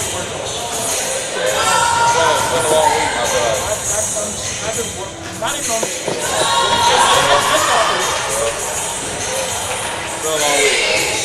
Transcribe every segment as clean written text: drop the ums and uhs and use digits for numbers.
Been a long week, I feel like. I've been working, not even on the school. Just off the week. Been a long week, man.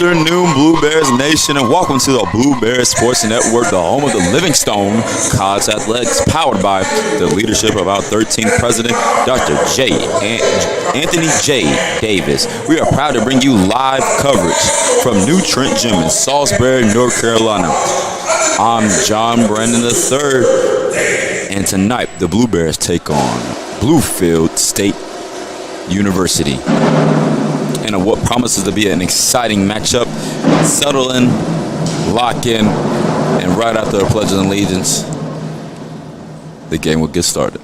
afternoon, Blue Bears Nation, and welcome to the Blue Bears Sports Network, the home of the Livingstone College Athletics, powered by the leadership of our 13th president, Dr. Anthony J. Davis. We are proud to bring you live coverage from New Trent Gym in Salisbury, North Carolina. I'm John Brandon III, and tonight the Blue Bears take on Bluefield State University. And what promises to be an exciting matchup. Settle in, lock in, and right after the Pledge of Allegiance, the game will get started.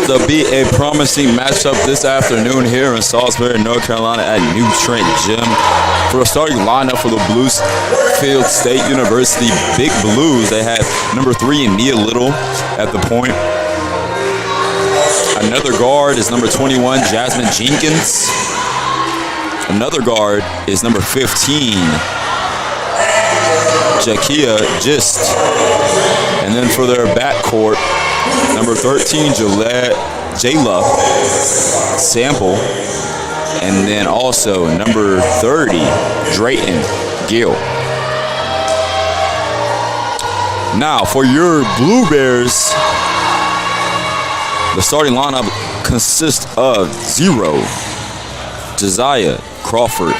To be a promising matchup this afternoon here in Salisbury, North Carolina at New Trent Gym. For a starting lineup for the Bluefield State University Big Blues, they have number 3 Nia Little at the point. Another guard is number 21 Jasmine Jenkins. Another guard is number 15 Jakia Gist. And then for their backcourt, number 13, Jayla Sample, and then also number 30, Drayton Gill. Now, for your Blue Bears, the starting lineup consists of 0, Josiah Crawford,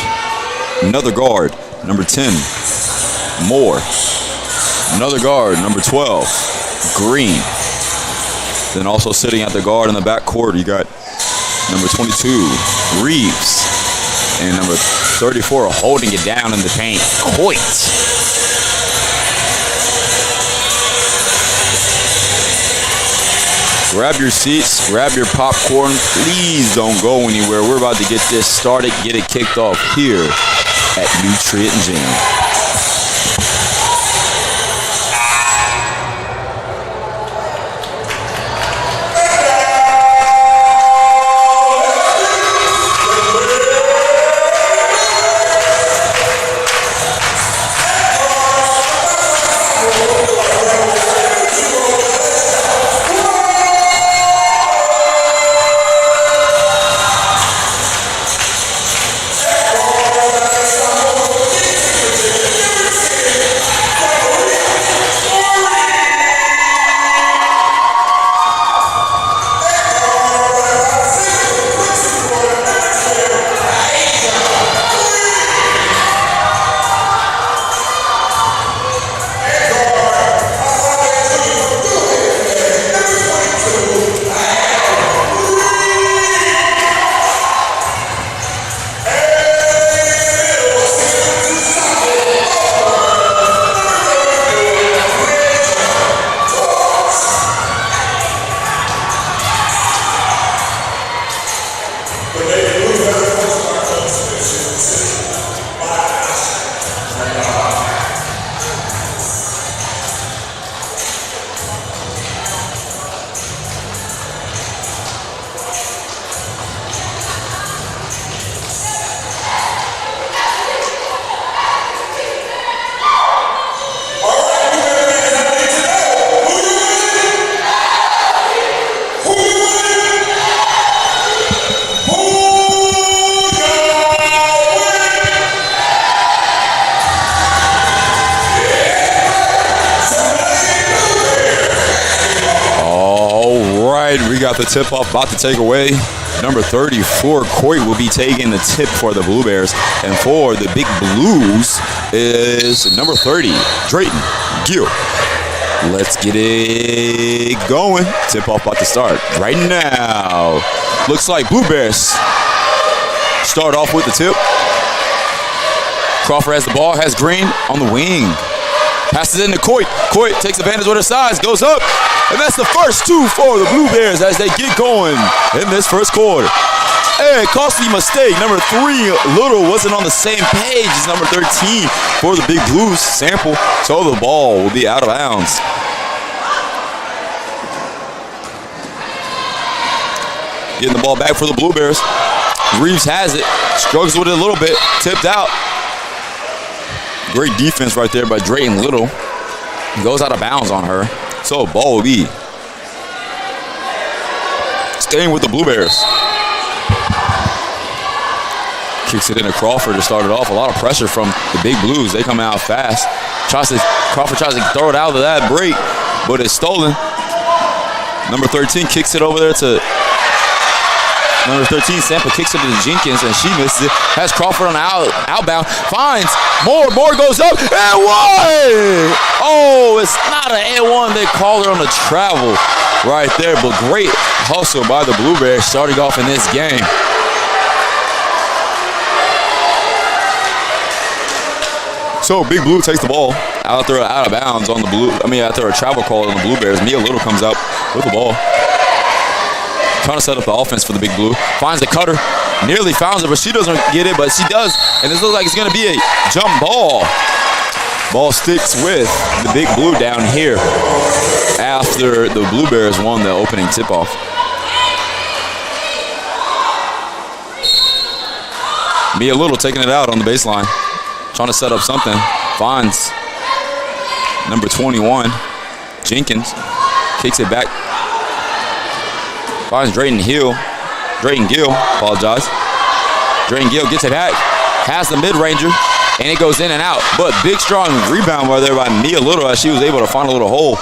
another guard, number 10, Moore, another guard, number 12, Green. Then also sitting at the guard in the backcourt, you got number 22, Reeves, and number 34 holding it down in the paint, Coit. Grab your seats, grab your popcorn. Please don't go anywhere. We're about to get this started, get it kicked off here at New Trent Gym. We got the tip-off about to take away. Number 34, Coit will be taking the tip for the Blue Bears. And for the Big Blues is number 30, Drayton Gill. Let's get it going. Tip-off about to start right now. Looks like Blue Bears start off with the tip. Crawford has the ball, has Green on the wing. Passes into Coit. Coit takes advantage with her size, goes up. And that's the first two for the Blue Bears as they get going in this first quarter. Hey, costly mistake. Number 3, Little, wasn't on the same page as number 13 for the Big Blues. Sample, so the ball will be out of bounds. Getting the ball back for the Blue Bears. Reeves has it, struggles with it a little bit, tipped out. Great defense right there by Drayton Little. Goes out of bounds on her. So ball will be staying with the Blue Bears. Kicks it into Crawford to start it off. A lot of pressure from the Big Blues. They come out fast. Crawford tries to throw it out of that break, but it's stolen. Number 13 kicks it over there to number 13, Sampa kicks it to Jenkins, and she misses it. Has Crawford on the outbound. Finds Moore. Moore goes up and one. Oh, it's not an and one. They called her on the travel right there, but great hustle by the Blue Bears starting off in this game. So Big Blue takes the ball out there out of bounds on the Blue. After a travel call on the Blue Bears. Mia Little comes up with the ball. Trying to set up the offense for the Big Blue. Finds the cutter. Nearly finds it, but she doesn't get it, but she does. And this looks like it's going to be a jump ball. Ball sticks with the Big Blue down here after the Blue Bears won the opening tip-off. Mia Little taking it out on the baseline. Trying to set up something. Finds number 21, Jenkins. Kicks it back. Finds Drayton Gill, apologize. Drayton Gill gets it back, has the mid-ranger, and it goes in and out. But big, strong rebound right there by Mia Little as she was able to find a little hole.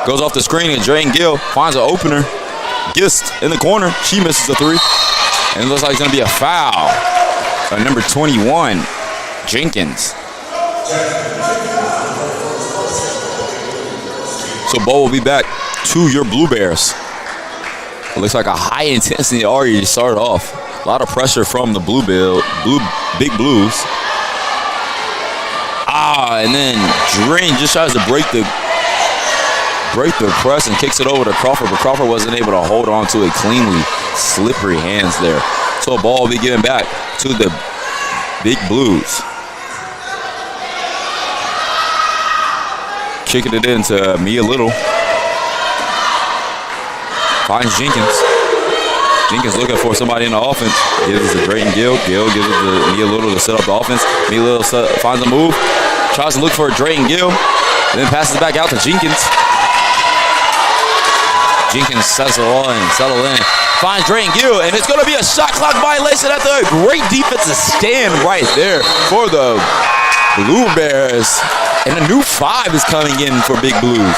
Goes off the screen, and Drayton Gill finds an opener. Gist in the corner. She misses the 3. And it looks like it's going to be a foul by number 21, Jenkins. So ball will be back to your Blue Bears. It looks like a high intensity already to start off. A lot of pressure from the Big Blues. And then Drain just tries to break the press and kicks it over to Crawford, but Crawford wasn't able to hold on to it cleanly. Slippery hands there. So a ball will be given back to the Big Blues. Kicking it into Mia Little. Finds Jenkins. Jenkins looking for somebody in the offense. Gives it to Drayton Gill. Gill gives it to Mia Little to set up the offense. Mia Little finds a move. Tries to look for Drayton Gill. Then passes it back out to Jenkins. Jenkins settle in. Finds Drayton Gill, and it's going to be a shot clock violation after a great defensive stand right there for the Blue Bears. And a new 5 is coming in for Big Blues.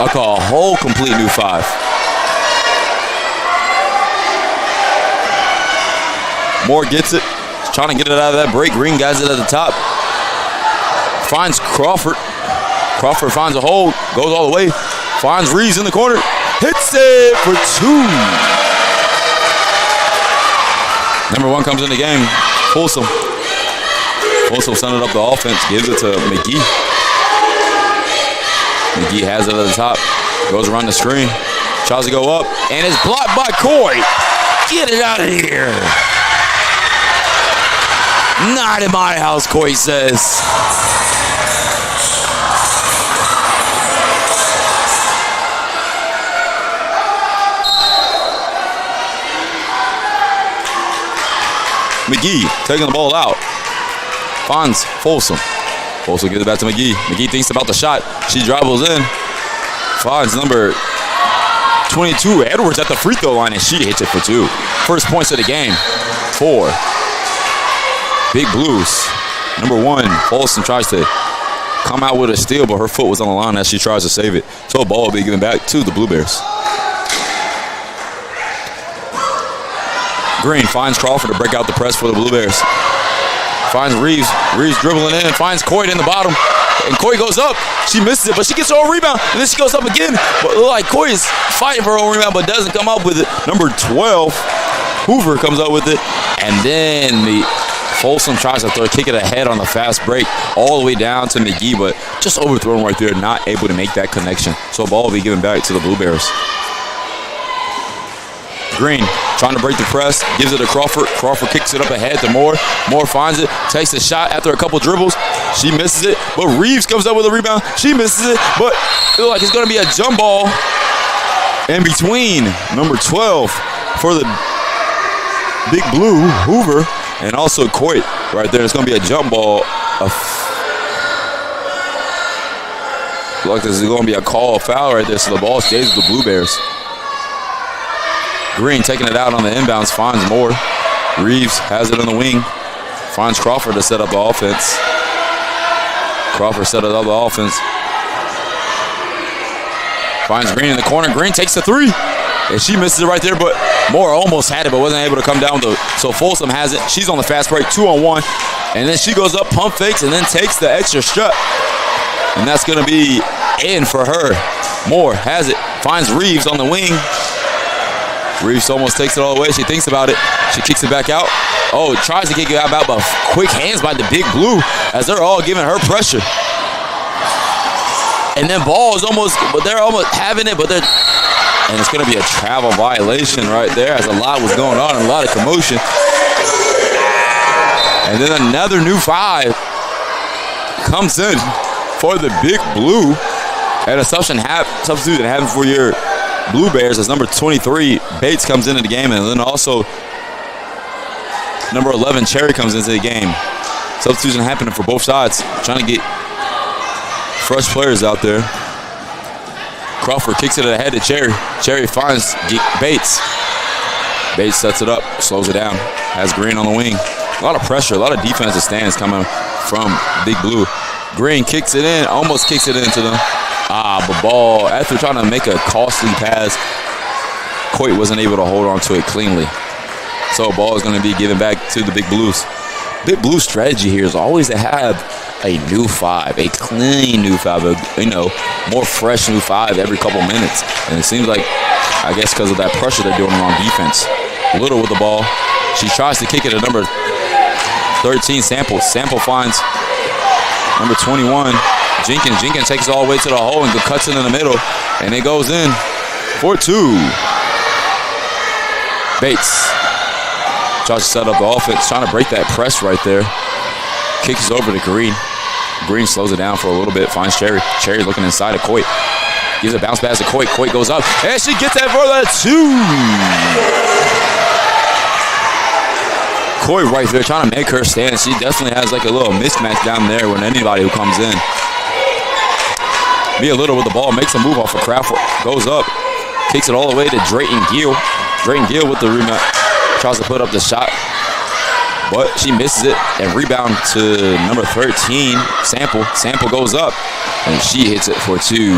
I'll call a whole complete new 5. Moore gets it. Trying to get it out of that break. Green guys it at the top. Finds Crawford. Crawford finds a hole. Goes all the way. Finds Reeves in the corner. Hits it for 2. Number 1 comes in the game. Folsom. Folsom sending up the offense. Gives it to McGee. McGee has it at the top. Goes around the screen. Tries to go up. And it's blocked by Coy. Get it out of here. Not in my house, Coy says. McGee taking the ball out. Finds Folsom. Folsom gives it back to McGee. McGee thinks about the shot. She dribbles in. Finds number 22, Edwards, at the free throw line, and she hits it for 2. First points of the game for Big Blues. Number 1, Folsom tries to come out with a steal, but her foot was on the line as she tries to save it. So a ball will be given back to the Blue Bears. Green finds Crawford to break out the press for the Blue Bears. Finds Reeves. Reeves dribbling in. Finds Coit in the bottom. And Coit goes up. She misses it, but she gets her own rebound. And then she goes up again. But it look like Coit is fighting for her own rebound, but doesn't come up with it. Number 12, Hoover comes up with it. And then the Folsom tries to kick it ahead on the fast break all the way down to McGee, but just overthrown right there, not able to make that connection. So a ball will be given back to the Blue Bears. Green trying to break the press, gives it to Crawford. Crawford kicks it up ahead to Moore. Moore finds it, takes a shot after a couple dribbles. She misses it, but Reeves comes up with a rebound. She misses it, but it looks like it's going to be a jump ball in between number 12 for the Big Blue, Hoover, and also Coit right there. It's going to be a jump ball. Looks like this is going to be a call, foul right there, so the ball stays with the Blue Bears. Green taking it out on the inbounds, finds Moore. Reeves has it on the wing. Finds Crawford to set up the offense. Crawford set up the offense. Finds Green in the corner. Green takes the three. And she misses it right there, but Moore almost had it, but wasn't able to come down with it. So Folsom has it. She's on the fast break, 2-on-1. And then she goes up, pump fakes, and then takes the extra shot. And that's going to be in for her. Moore has it. Finds Reeves on the wing. Reeves almost takes it all the way. She thinks about it. She kicks it back out. Oh, tries to kick it out, but quick hands by the Big Blue as they're all giving her pressure. And then ball is almost, but they're almost having it, and it's going to be a travel violation right there as a lot was going on and a lot of commotion. And then another new 5 comes in for the Big Blue. And a substitute that happens for your Blue Bears as number 23, Bates, comes into the game, and then also number 11, Cherry, comes into the game. Substitution happening for both sides, trying to get fresh players out there. Crawford kicks it ahead to Cherry. Cherry finds Bates. Bates sets it up, slows it down, has Green on the wing. A lot of pressure, a lot of defensive stands coming from Big Blue. Green kicks it in, almost kicks it into them. But ball, after trying to make a costly pass, Coit wasn't able to hold on to it cleanly. So ball is going to be given back to the Big Blues. Big Blue strategy here is always to have a new 5, a clean new 5, more fresh new 5 every couple minutes. And it seems like, I guess because of that pressure they're doing on defense. Little with the ball. She tries to kick it at number 13, Sample. Sample finds number 21, Jenkins. Jenkins takes it all the way to the hole and cuts it in the middle. And it goes in for 2. Bates tries to set up the offense, trying to break that press right there. Kicks it over to Green. Green slows it down for a little bit, finds Cherry. Cherry looking inside of Coit. Gives a bounce pass to Coit. Coit goes up, and she gets that for the 2. Coit right there trying to make her stand. She definitely has like a little mismatch down there with anybody who comes in. Be a little with the ball, makes a move off of Crawford. Goes up, kicks it all the way to Drayton Gill. Drayton Gill with the rebound. Tries to put up the shot, but she misses it, and rebound to number 13, Sample. Sample goes up, and she hits it for 2.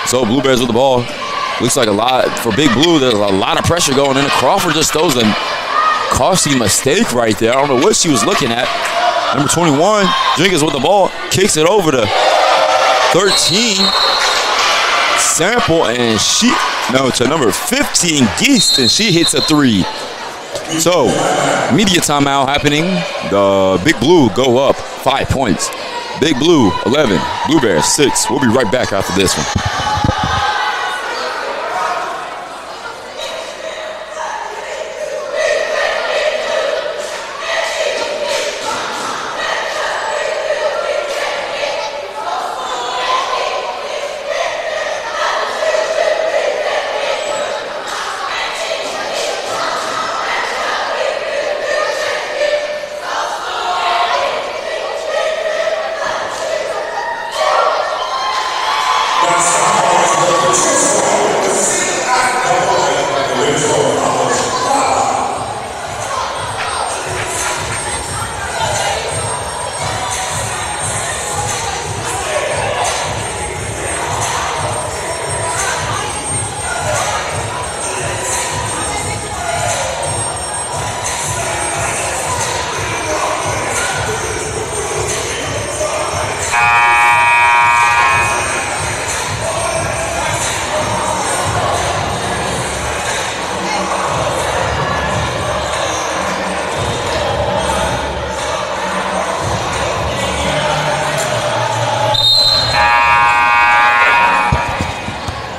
So Blue Bears with the ball. Looks like a lot for Big Blue. There's a lot of pressure going in. Crawford just throws a costly mistake right there. I don't know what she was looking at. Number 21, Jenkins with the ball, kicks it over to 13, Sample, and to number 15, Geist, and she hits a 3. So, media timeout happening. The Big Blue go up 5 points. Big Blue 11, Blue Bears 6. We'll be right back after this one.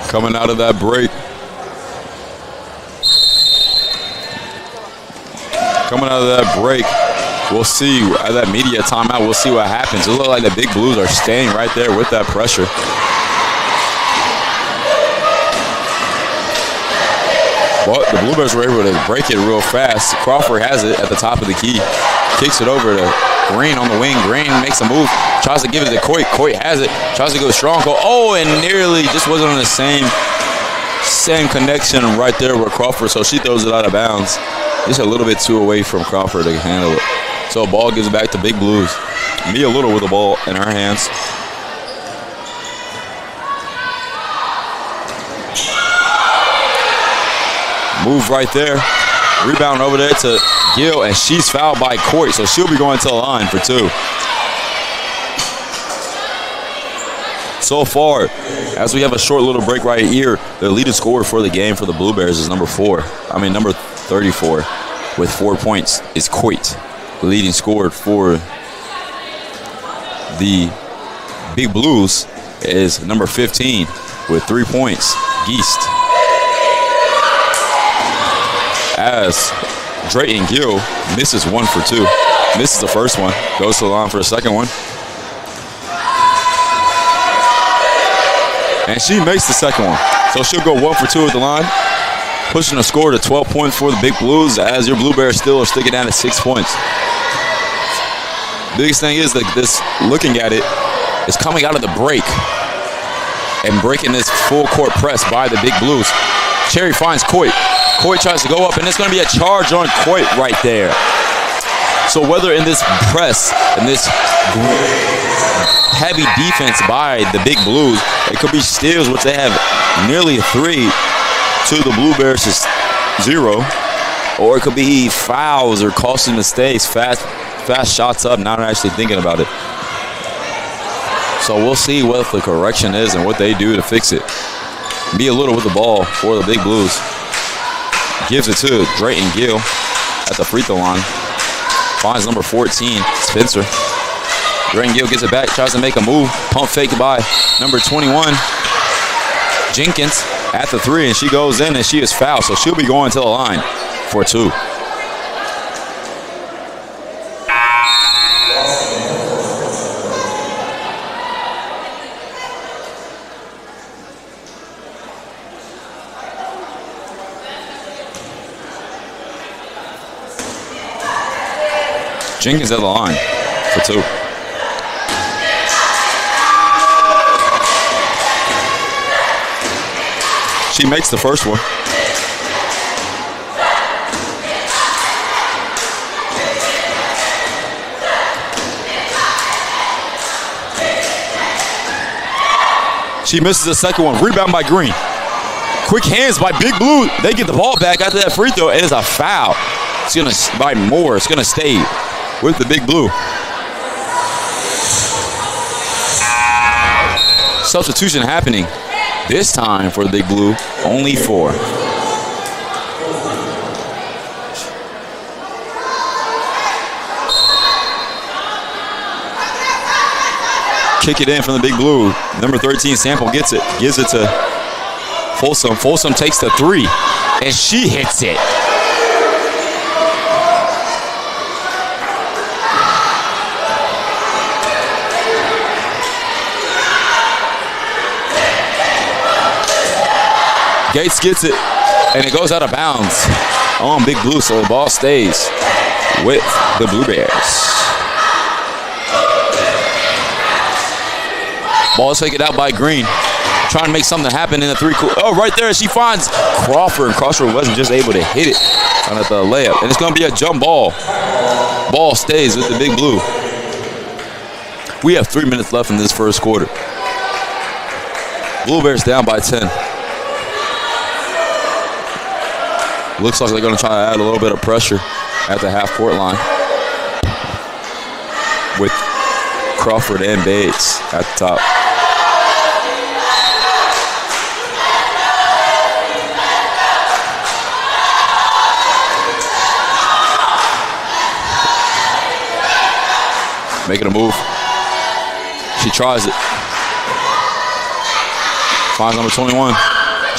Coming out of that break. Coming out of that break, we'll see at that media timeout, we'll see what happens. It looks like the Big Blues are staying right there with that pressure. But the Blue Bears were able to break it real fast. Crawford has it at the top of the key. Kicks it over to Green on the wing. Green makes a move. Tries to give it to Coit. Coit has it. Tries to go strong. Oh, and nearly just wasn't on the same connection right there with Crawford. So she throws it out of bounds. Just a little bit too away from Crawford to handle it. So ball gives it back to Big Blues. Mia Little with the ball in her hands. Move right there. Rebound over there to Gill, and she's fouled by Coit, so she'll be going to the line for 2. So far, as we have a short little break right here, the leading scorer for the game for the Blue Bears is number 34 with 4 points is Coit. The leading scorer for the Big Blues is number 15 with 3 points, Geist. As Drayton Gill misses 1 for 2. Misses the first one, goes to the line for the second one. And she makes the second one. So she'll go 1 for 2 at the line, pushing the score to 12 points for the Big Blues as your Blue Bears still are sticking down at 6 points. Biggest thing is that this, looking at it, is coming out of the break and breaking this full court press by the Big Blues. Cherry finds Coit. Coit tries to go up, and it's going to be a charge on Coit right there. So whether in this press and this heavy defense by the Big Blues, it could be steals, which they have nearly 3 to the Blue Bears' 0, or it could be fouls or costly mistakes, fast shots up, not actually thinking about it. So we'll see what the correction is and what they do to fix it. Mia Little with the ball for the Big Blues. Gives it to Drayton Gill at the free throw line. Finds number 14, Spencer. Drayton Gill gets it back, tries to make a move. Pump fake by number 21, Jenkins at the 3, and she goes in and she is fouled. So she'll be going to the line for 2. Jenkins at the line for 2. She makes the first one. She misses the second one. Rebound by Green. Quick hands by Big Blue. They get the ball back after that free throw. It is a foul. It's going to, by Moore, it's going to stay with the Big Blue. Substitution happening. This time for the Big Blue, only 4. Kick it in from the Big Blue. Number 13, Sample gets it. Gives it to Folsom. Folsom takes the 3, and she hits it. Gates gets it, and it goes out of bounds on Big Blue, so the ball stays with the Blue Bears. Ball is taken out by Green, trying to make something happen in the 3. Oh, right there, she finds Crawford, and Crawford wasn't just able to hit it on the layup, and it's going to be a jump ball. Ball stays with the Big Blue. We have 3 minutes left in this first quarter. Blue Bears down by 10. Looks like they're going to try to add a little bit of pressure at the half-court line with Crawford and Bates at the top. Making a move. She tries it. Finds number 21.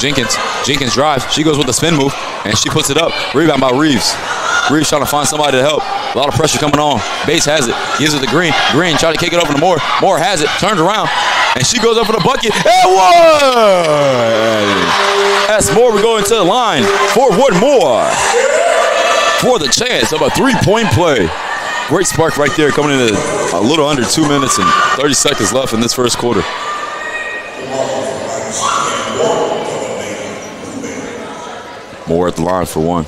Jenkins drives. She goes with the spin move, and she puts it up. Rebound by Reeves. Reeves trying to find somebody to help. A lot of pressure coming on. Bates has it. Gives it to Green. Green trying to kick it over to Moore. Moore has it. Turns around. And she goes up for the bucket. And one! That's Moore. We go into the line for one more. For the chance of a three-point play. Great spark right there coming in a little under 2 minutes and 30 seconds left in this first quarter. Moore at the line for one.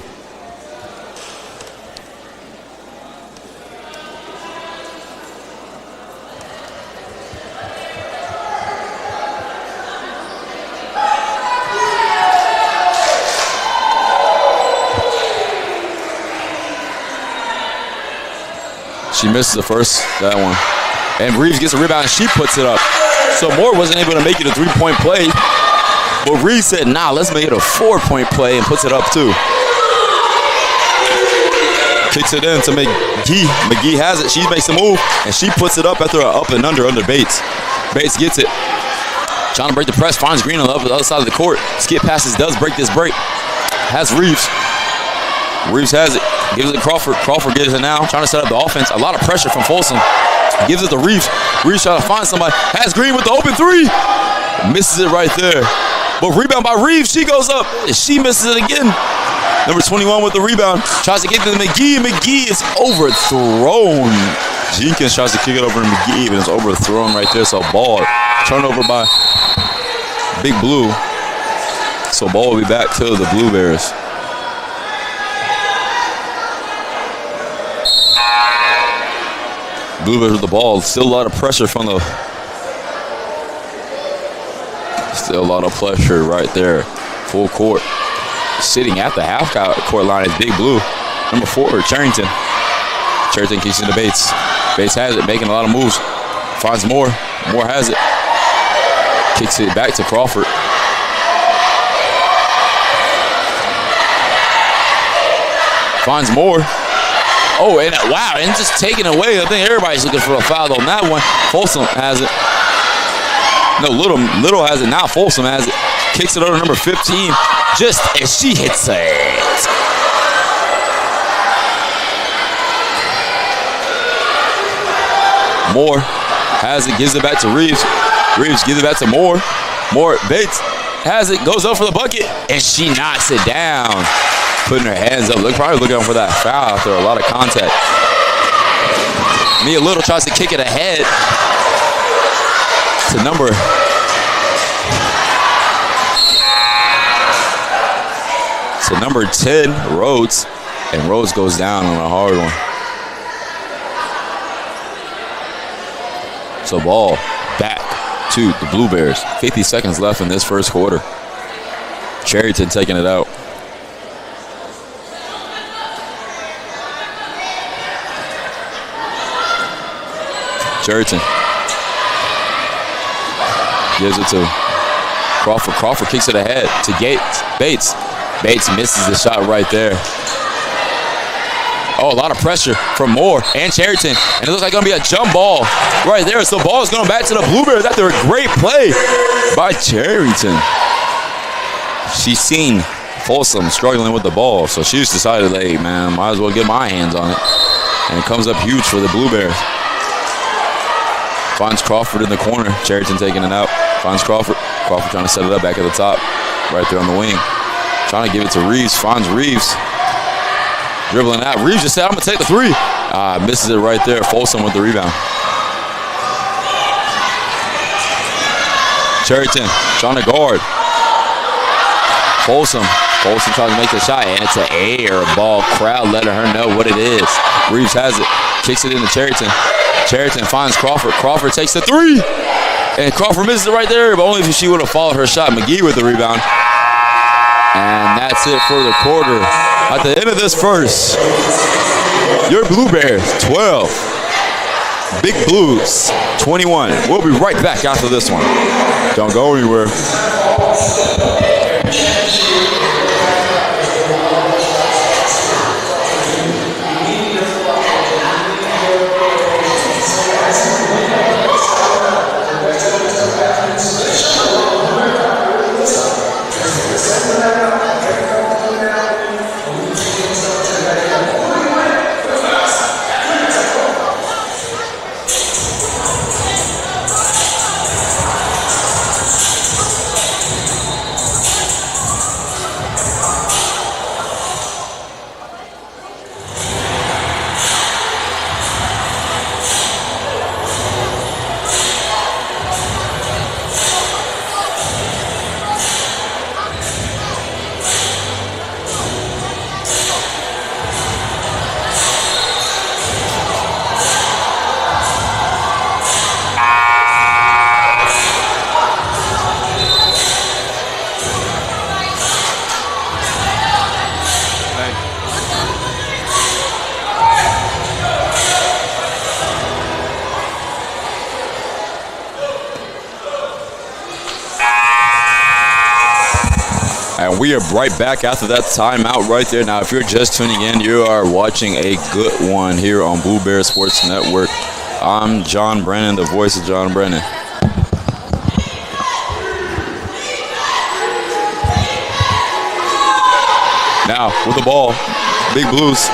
She misses the first, that one. And Reeves gets a rebound and she puts it up. So Moore wasn't able to make it a three-point play. But Reeves said, nah, let's make it a four-point play, and puts it up too. Kicks it in to McGee. McGee has it. She makes a move, and she puts it up after an up and under Bates. Bates gets it. Trying to break the press. Finds Green on the other side of the court. Skip passes, does break this break. Has Reeves. Reeves has it. Gives it to Crawford. Crawford gets it now. Trying to set up the offense. A lot of pressure from Folsom. Gives it to Reeves. Reeves trying to find somebody. Has Green with the open three. Misses it right there. But rebound by Reeves. She goes up. And she misses it again. Number 21 with the rebound. Tries to get to McGee. McGee is overthrown. Jenkins tries to kick it over to McGee, but it's overthrown right there. So ball. Turnover by Big Blue. So ball will be back to the Blue Bears. Blue Bears with the ball. Still a lot of pressure from the... Still a lot of pressure right there. Full court. Sitting at the half court line is Big Blue. Number 4, Charrington. Charrington kicks into Bates. Bates has it, making a lot of moves. Finds Moore. Moore has it. Kicks it back to Crawford. Finds Moore. Oh, and wow, and just taken away. I think everybody's looking for a foul on that one. Folsom has it. No, Little has it. Now Folsom has it. Kicks it over to number 15. Just as she hits it. Moore has it, gives it back to Reeves. Reeves gives it back to Moore. Moore, Bates has it, goes up for the bucket, and she knocks it down. Putting her hands up. Probably looking for that foul after a lot of contact. Mia Little tries to kick it ahead to number 10, Rhodes. And Rhodes goes down on a hard one. So ball back to the Blue Bears. 50 seconds left in this first quarter. Charrington taking it out. Charrington gives it to Crawford. Crawford kicks it ahead to Bates. Bates misses the shot right there. Oh, a lot of pressure from Moore and Charrington. And it looks like going to be a jump ball right there. So ball is going back to the Blue Bears after a great play by Charrington. She's seen Folsom struggling with the ball, so she's decided, hey, man, might as well get my hands on it. And it comes up huge for the Blue Bears. Finds Crawford in the corner. Charrington taking it out. Finds Crawford. Crawford trying to set it up back at the top. Right there on the wing. Trying to give it to Reeves. Finds Reeves. Dribbling out. Reeves just said, I'm going to take the three. Misses it right there. Folsom with the rebound. Charrington trying to guard. Folsom trying to make the shot, and it's an air ball. Crowd letting her know what it is. Reeves has it. Kicks it into Charrington. Charrington finds Crawford. Crawford takes the three. And Crawford misses it right there, but only if she would have followed her shot. McGee with the rebound. And that's it for the quarter. At the end of this first, your Blue Bears 12. Big Blues 21. We'll be right back after this one. Don't go anywhere. And we are right back after that timeout right there. Now, if you're just tuning in, you are watching a good one here on Blue Bears Sports Network. I'm John Brennan, the voice of John Brennan. Now, with the ball, Big Blues.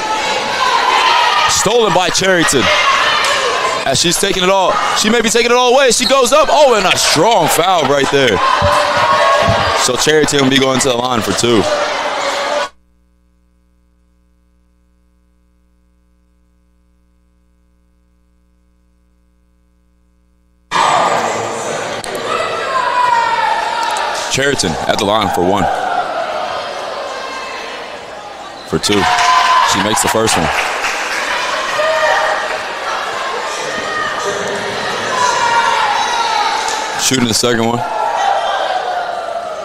Stolen by Charrington. As she's taking it all. She may be taking it all away. She goes up. Oh, and a strong foul right there. So Charrington will be going to the line for 2. Charrington at the line for 1. For 2. She makes the first one. Shooting the second one.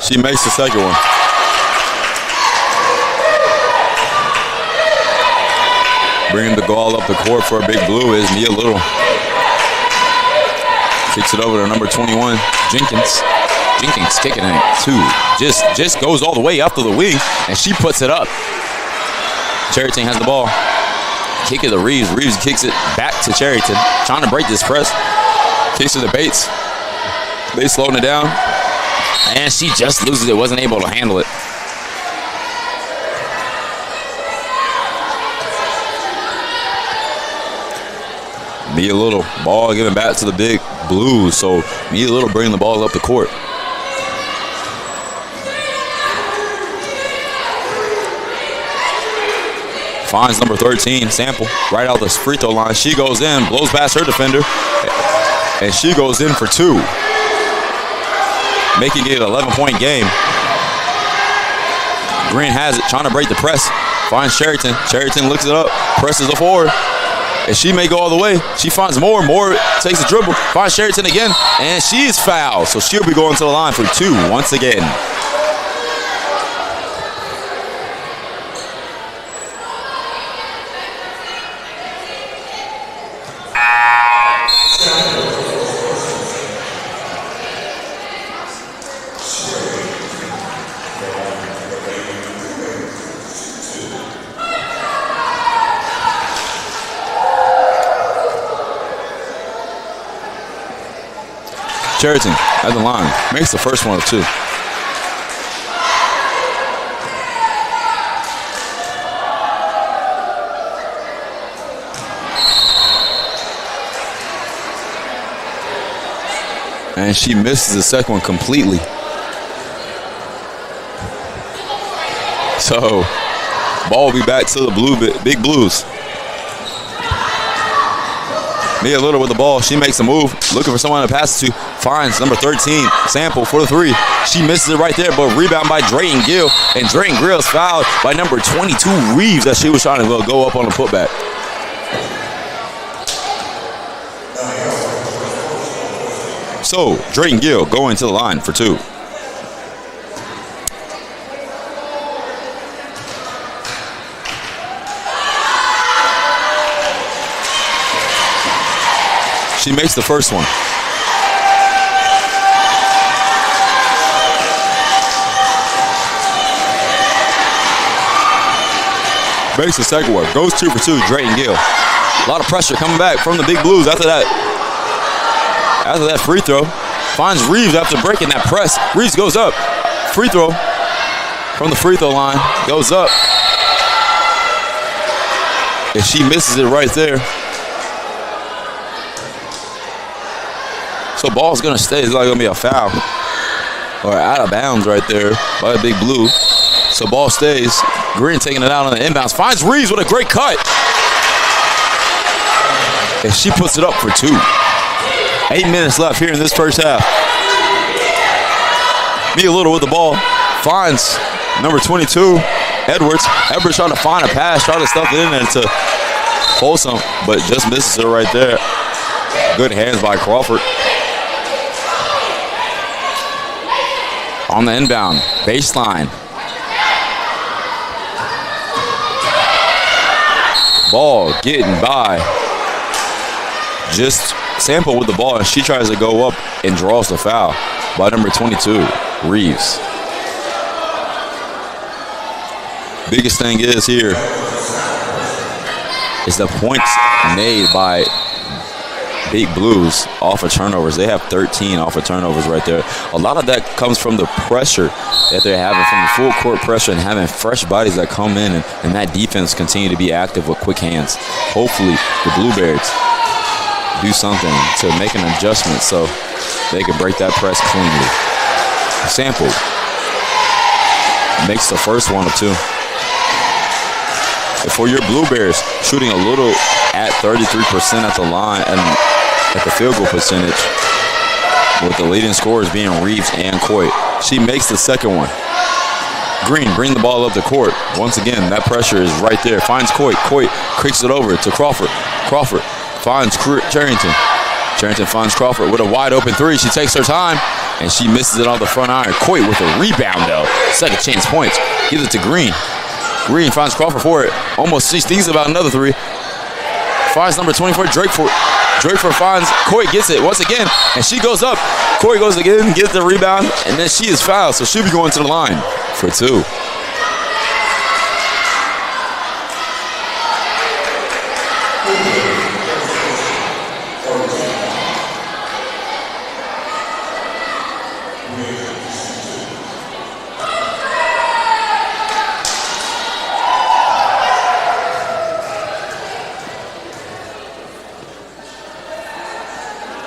She makes the second one. Bringing the ball up the court for a Big Blue is Nia Little. Kicks it over to number 21, Jenkins. Jenkins kicking it 2. Just goes all the way up to the wing, and she puts it up. Charrington has the ball. Kick it to Reeves. Reeves kicks it back to Charrington. Trying to break this press. Kicks it to Bates. Bates slowing it down. And she just loses it. Wasn't able to handle it. Mia Little. Ball given back to the Big Blues. So Mia Little bringing the ball up the court. Finds number 13, Sample, right out the free throw line. She goes in, blows past her defender, and she goes in for 2. Making it an 11-point game. Green has it, trying to break the press. Finds Charrington. Charrington looks it up, presses the forward. And she may go all the way. She finds Moore. Moore takes a dribble, finds Charrington again, and she is fouled. So she'll be going to the line for 2 once again. Charrington at the line, makes the first one of 2. And she misses the second one completely. So, ball will be back to the Big Blues. Mia Little with the ball. She makes a move, looking for someone to pass it to. Finds number 13, Sample, for the 3. She misses it right there, but rebound by Drayton Gill. And Drayton Gill is fouled by number 22, Reeves, as she was trying to go up on the putback. So, Drayton Gill going to the line for 2. She makes the first one. Makes the second one. Goes 2 for 2, Drayton Gill. A lot of pressure coming back from the Big Blues after that. After that free throw. Finds Reeves after breaking that press. Reeves goes up. Free throw from the free throw line. Goes up. And she misses it right there. So ball's gonna stay. It's not gonna be a foul or out of bounds right there by the Big Blue. So ball stays. Green taking it out on the inbounds. Finds Reeves with a great cut. And she puts it up for 2. 8 minutes left here in this first half. Mia Little with the ball. Finds number 22, Edwards. Edwards trying to find a pass, trying to stuff it in there to Folsom, but just misses it right there. Good hands by Crawford. On the inbound, baseline. Ball getting by. Just Sample with the ball, and she tries to go up and draws the foul by number 22, Reeves. Biggest thing is here is the points made by Big Blues off of turnovers. They have 13 off of turnovers right there. A lot of that comes from the pressure that they're having, from the full court pressure and having fresh bodies that come in, and that defense continue to be active with quick hands. Hopefully the Blue Bears do something to make an adjustment so they can break that press cleanly. Sample makes the first one of two. And for your Blue Bears, shooting a little at 33% at the line and at the field goal percentage, with the leading scorers being Reeves and Coit. She makes the second one. Green bring the ball up the court. Once again, that pressure is right there. Finds Coit. Coit kicks it over to Crawford. Crawford finds Charrington. Charrington finds Crawford with a wide open three. She takes her time, and she misses it on the front iron. Coit with a rebound, though. Second chance points. Gives it to Green. Green finds Crawford for it. Almost she thinks about another three. Finds number 24, Drakeford. Drakeford finds Coit, gets it once again, and she goes up. Coit goes again, gets the rebound, and then she is fouled, so she'll be going to the line for two.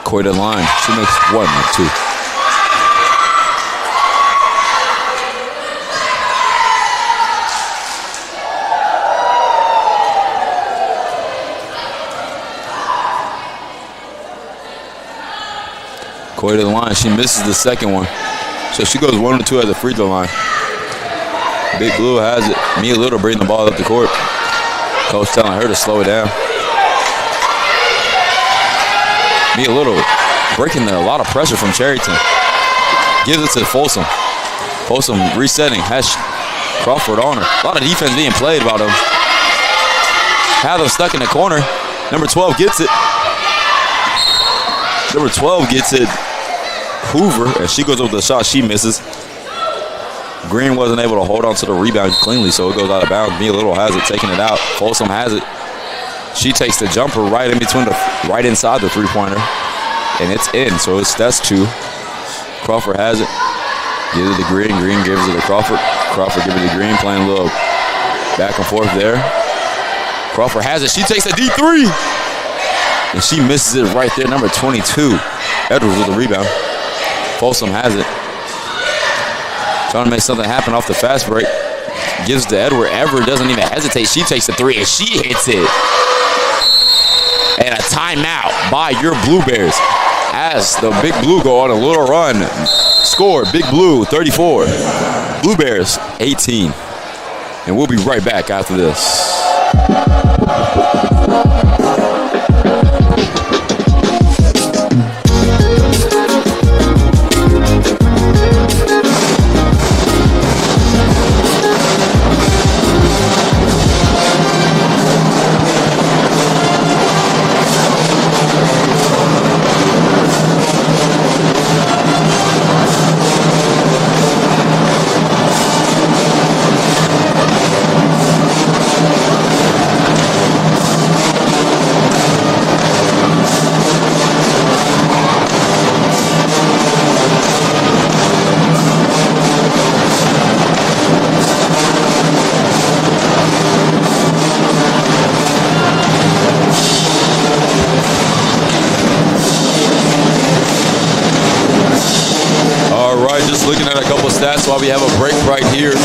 Coit in line. She makes one or two. Coit in line. She misses the second one. So she goes 1 or 2 at the free throw line. Big Blue has it. Mia Little bringing the ball up the court. Coach telling her to slow it down. Mia Little breaking a lot of pressure from Charrington. Gives it to Folsom. Folsom resetting. Has Crawford on her. A lot of defense being played by them. Have them stuck in the corner. Number 12 gets it. Number 12 gets it. Hoover, and she goes up with the shot. She misses. Green wasn't able to hold on to the rebound cleanly, so it goes out of bounds. Mia Little has it, taking it out. Folsom has it. She takes the jumper right in between right inside the three-pointer, and it's in. So that's two. Crawford has it. Gives it to Green. Green gives it to Crawford. Crawford gives it to Green, playing a little back and forth there. Crawford has it. She takes a deep three, and she misses it right there. Number 22, Edwards with the rebound. Folsom has it. Trying to make something happen off the fast break. Gives it to Edward. Edward doesn't even hesitate. She takes the three, and she hits it. And a timeout by your Blue Bears as the Big Blue go on a little run. Score, Big Blue 34, Blue Bears 18. And we'll be right back after this. Stats while we have a break right here.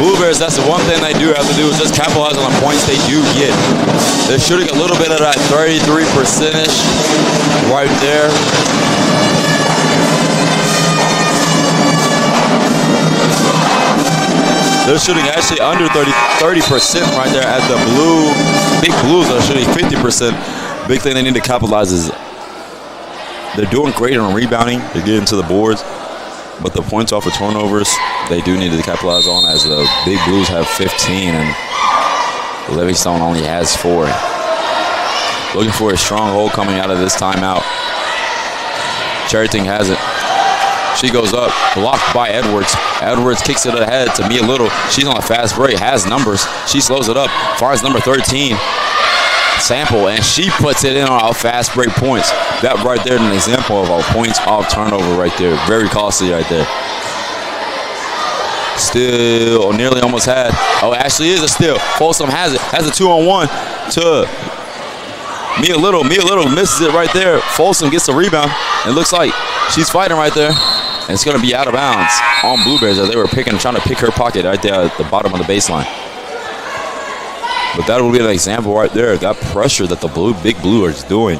Blue Bears, that's the one thing they do have to do is just capitalize on the points they do get. They're shooting a little bit of that 33%-ish right there. They're shooting actually under 30% right there at the Big Blues are shooting 50%. Big thing they need to capitalize is they're doing great on rebounding. They're getting to the boards. But the points off of turnovers, they do need to capitalize on, as the Big Blues have 15 and Livingstone only has 4. Looking for a strong hold coming out of this timeout. Charrington has it. She goes up, blocked by Edwards. Edwards kicks it ahead to Mia Little. She's on a fast break, has numbers. She slows it up. Finds number 13, Sample, and she puts it in on a fast break points. That right there is an example of a points off turnover right there. Very costly right there. Still nearly almost had. Oh, it actually is a steal. Folsom has it. Has a 2-on-1 to Mia Little. Mia Little misses it right there. Folsom gets the rebound. It looks like she's fighting right there. And it's going to be out of bounds on Blue Bears as they were trying to pick her pocket right there at the bottom of the baseline. But that will be an example right there. That pressure that the Big Blue is doing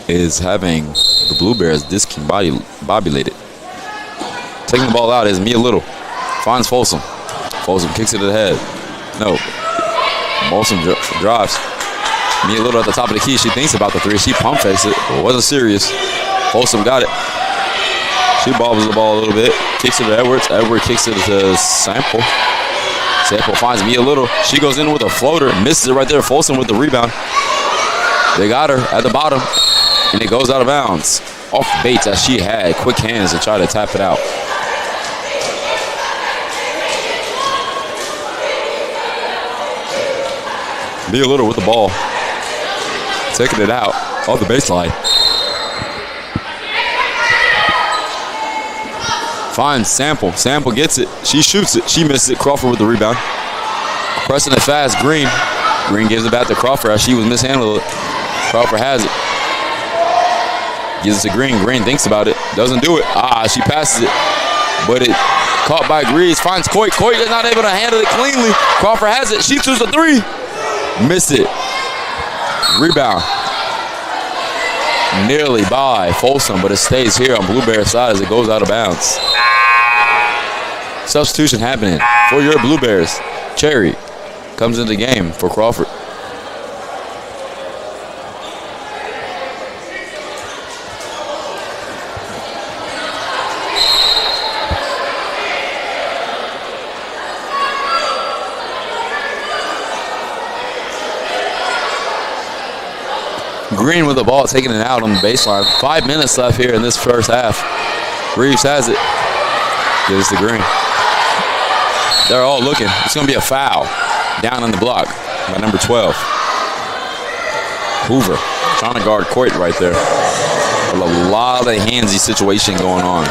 is having the Blue Bears discombobulated. Taking the ball out is Mia Little. Finds Folsom. Folsom kicks it to the head. No. Folsom drops. Mia Little at the top of the key. She thinks about the three. She pump fakes it. It wasn't serious. Folsom got it. She bobbles the ball a little bit. Kicks it to Edwards. Edwards kicks it to Sample. Sample finds Mia Little. She goes in with a floater. Misses it right there. Folsom with the rebound. They got her at the bottom. And it goes out of bounds. Off Bates as she had quick hands to try to tap it out. Mia Little with the ball. Taking it out off the baseline. Finds Sample. Sample gets it. She shoots it. She misses it. Crawford with the rebound. Pressing it fast. Green. Green gives it back to Crawford as she was mishandled it. Crawford has it. Gives it to Green. Green thinks about it. Doesn't do it. She passes it. But it caught by Greaves. Finds Coit. Coit is not able to handle it cleanly. Crawford has it. She shoots a three. Missed it. Rebound. Nearly by Folsom, but it stays here on Blue Bears side as it goes out of bounds. Substitution happening for your Blue Bears. Cherry comes into the game for Crawford. Green with the ball, taking it out on the baseline. 5 minutes left here in this first half. Reeves has it. Gives it to Green. They're all looking. It's going to be a foul down on the block by number 12. Hoover trying to guard Coit right there. A lot of handsy situation going on.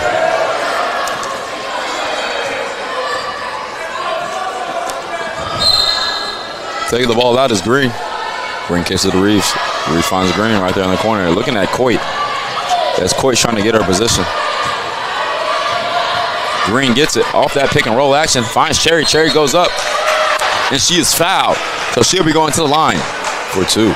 Taking the ball out is Green. Green kicks it to Reeves. Reeves finds Green right there in the corner. Looking at Coit. As Coit's trying to get her position. Green gets it off that pick and roll action. Finds Cherry. Cherry goes up. And she is fouled. So she'll be going to the line for two.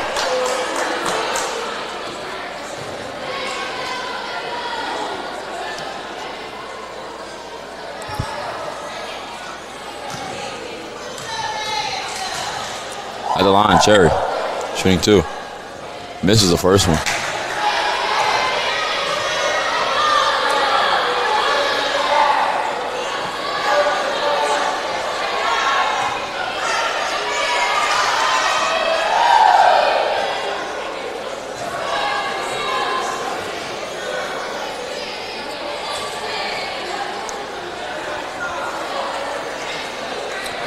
At the line, Cherry. Shooting two. Misses the first one.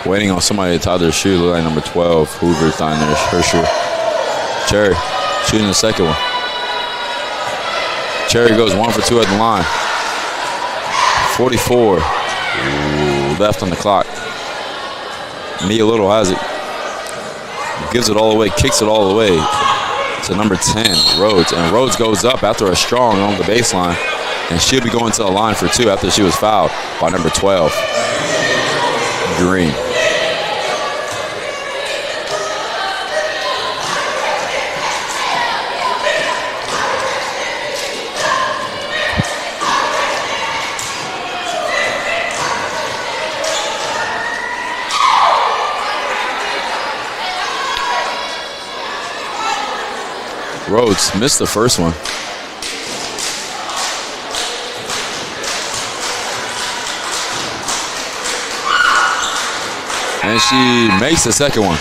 Waiting on somebody to tie their shoe. Look like number 12. Hoover's tying her shoe. Cherry shooting the second one. Cherry goes 1 for 2 at the line. 44 left on the clock. Mia Little has it. Gives it all the way, kicks it all the way to number 10, Rhodes. And Rhodes goes up after a strong on the baseline. And she'll be going to the line for two after she was fouled by number 12, Green. Rhodes missed the first one. And she makes the second one.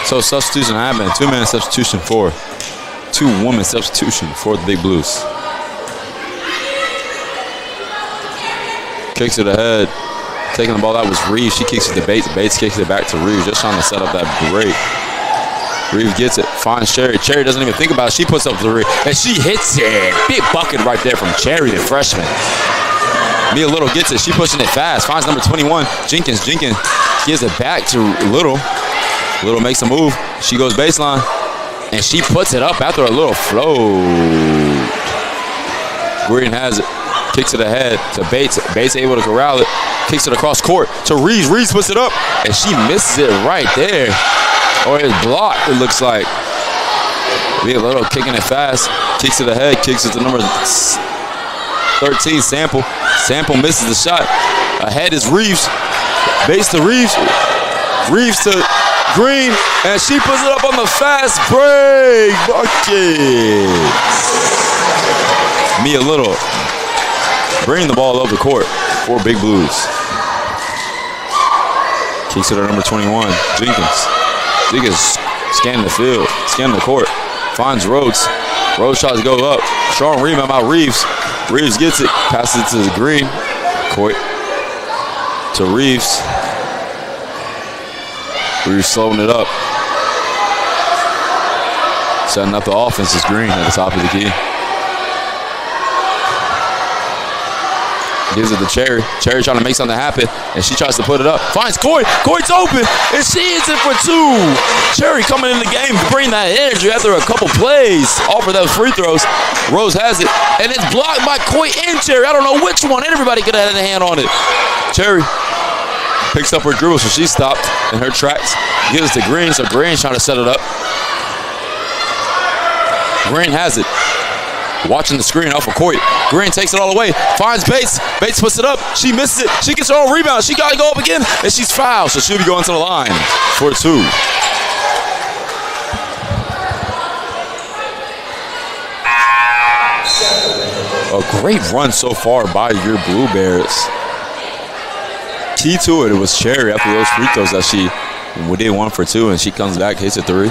So substitution happened. 2-man substitution for 2-woman substitution for the Big Blues. Kicks it ahead. Taking the ball out was Reeves. She kicks it to Bates. Bates kicks it back to Reeves. Just trying to set up that break. Reeves gets it. Finds Cherry. Cherry doesn't even think about it. She puts up the three. And she hits it. Big bucket right there from Cherry, the freshman. Mia Little gets it. She pushing it fast. Finds number 21. Jenkins. Jenkins gives it back to Little. Little makes a move. She goes baseline. And she puts it up after a little float. Green has it. Kicks it ahead to Bates. Bates able to corral it. Kicks it across court to Reeves. Reeves puts it up. And she misses it right there. Or it's blocked, it looks like. Mia Little kicking it fast. Kicks it ahead. Kicks it to number 13, Sample. Sample misses the shot. Ahead is Reeves. Bates to Reeves. Reeves to Green. And she puts it up on the fast break. Bucket. Mia Little bringing the ball over the court for Big Blues. Kicks it to number 21, Jenkins. Jenkins scanning the field, scanning the court. Finds Rhodes. Rhodes tries to go up. Strong rebound by Reeves. Reeves gets it, passes it to Green. Court to Reeves. Reeves slowing it up. Setting up the offense is Green at the top of the key. Gives it to Cherry. Cherry trying to make something happen, and she tries to put it up. Finds Coit. Coit's open, and she hits it for two. Cherry coming in the game to bring that energy after a couple plays. Off of those free throws. Rose has it, and it's blocked by Coit and Cherry. I don't know which one. Everybody could have had a hand on it. Cherry picks up her dribble, so she stopped in her tracks. Gives it to Green, so Green's trying to set it up. Green has it. Watching the screen off of Coit. Green takes it all the way. Finds Bates. Bates puts it up. She misses it. She gets her own rebound. She got to go up again. And she's fouled. So she'll be going to the line for two. A great run so far by your Blue Bears. Key to it was Cherry after those free throws that she did 1 for 2. And she comes back, hits a 3.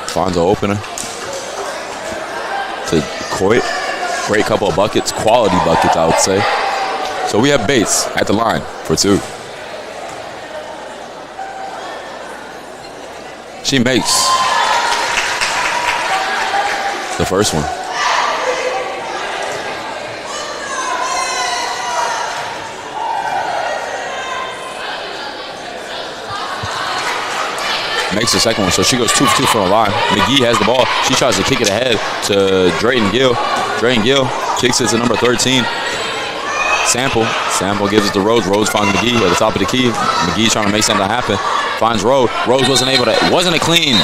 Finds an opener. To Coit. Great couple of buckets, quality buckets, I would say. So we have Bates at the line for 2. She makes the first one. Makes the second one, so she goes 2 for 2 from the line. McGee has the ball. She tries to kick it ahead to Drayton Gill. Drayton Gill kicks it to number 13. Sample gives it to Rhodes. Rhodes finds McGee at the top of the key. McGee trying to make something happen. Finds Rhodes. Rhodes wasn't a clean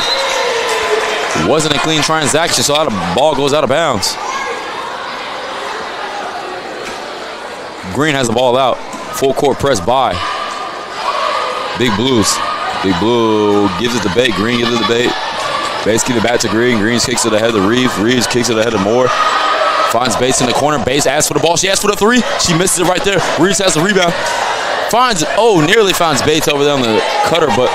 transaction, so the ball goes out of bounds. Green has the ball out. Full court press by Big Blues. Big Blue gives it to Bate. Green gives it to Bate. Bates gives it back to Green. Green kicks it ahead to Reeves. Reeves kicks it ahead to Moore. Finds Bates in the corner. Bates asks for the ball. She asks for the 3. She misses it right there. Reeves has the rebound. Nearly finds Bates over there on the cutter, but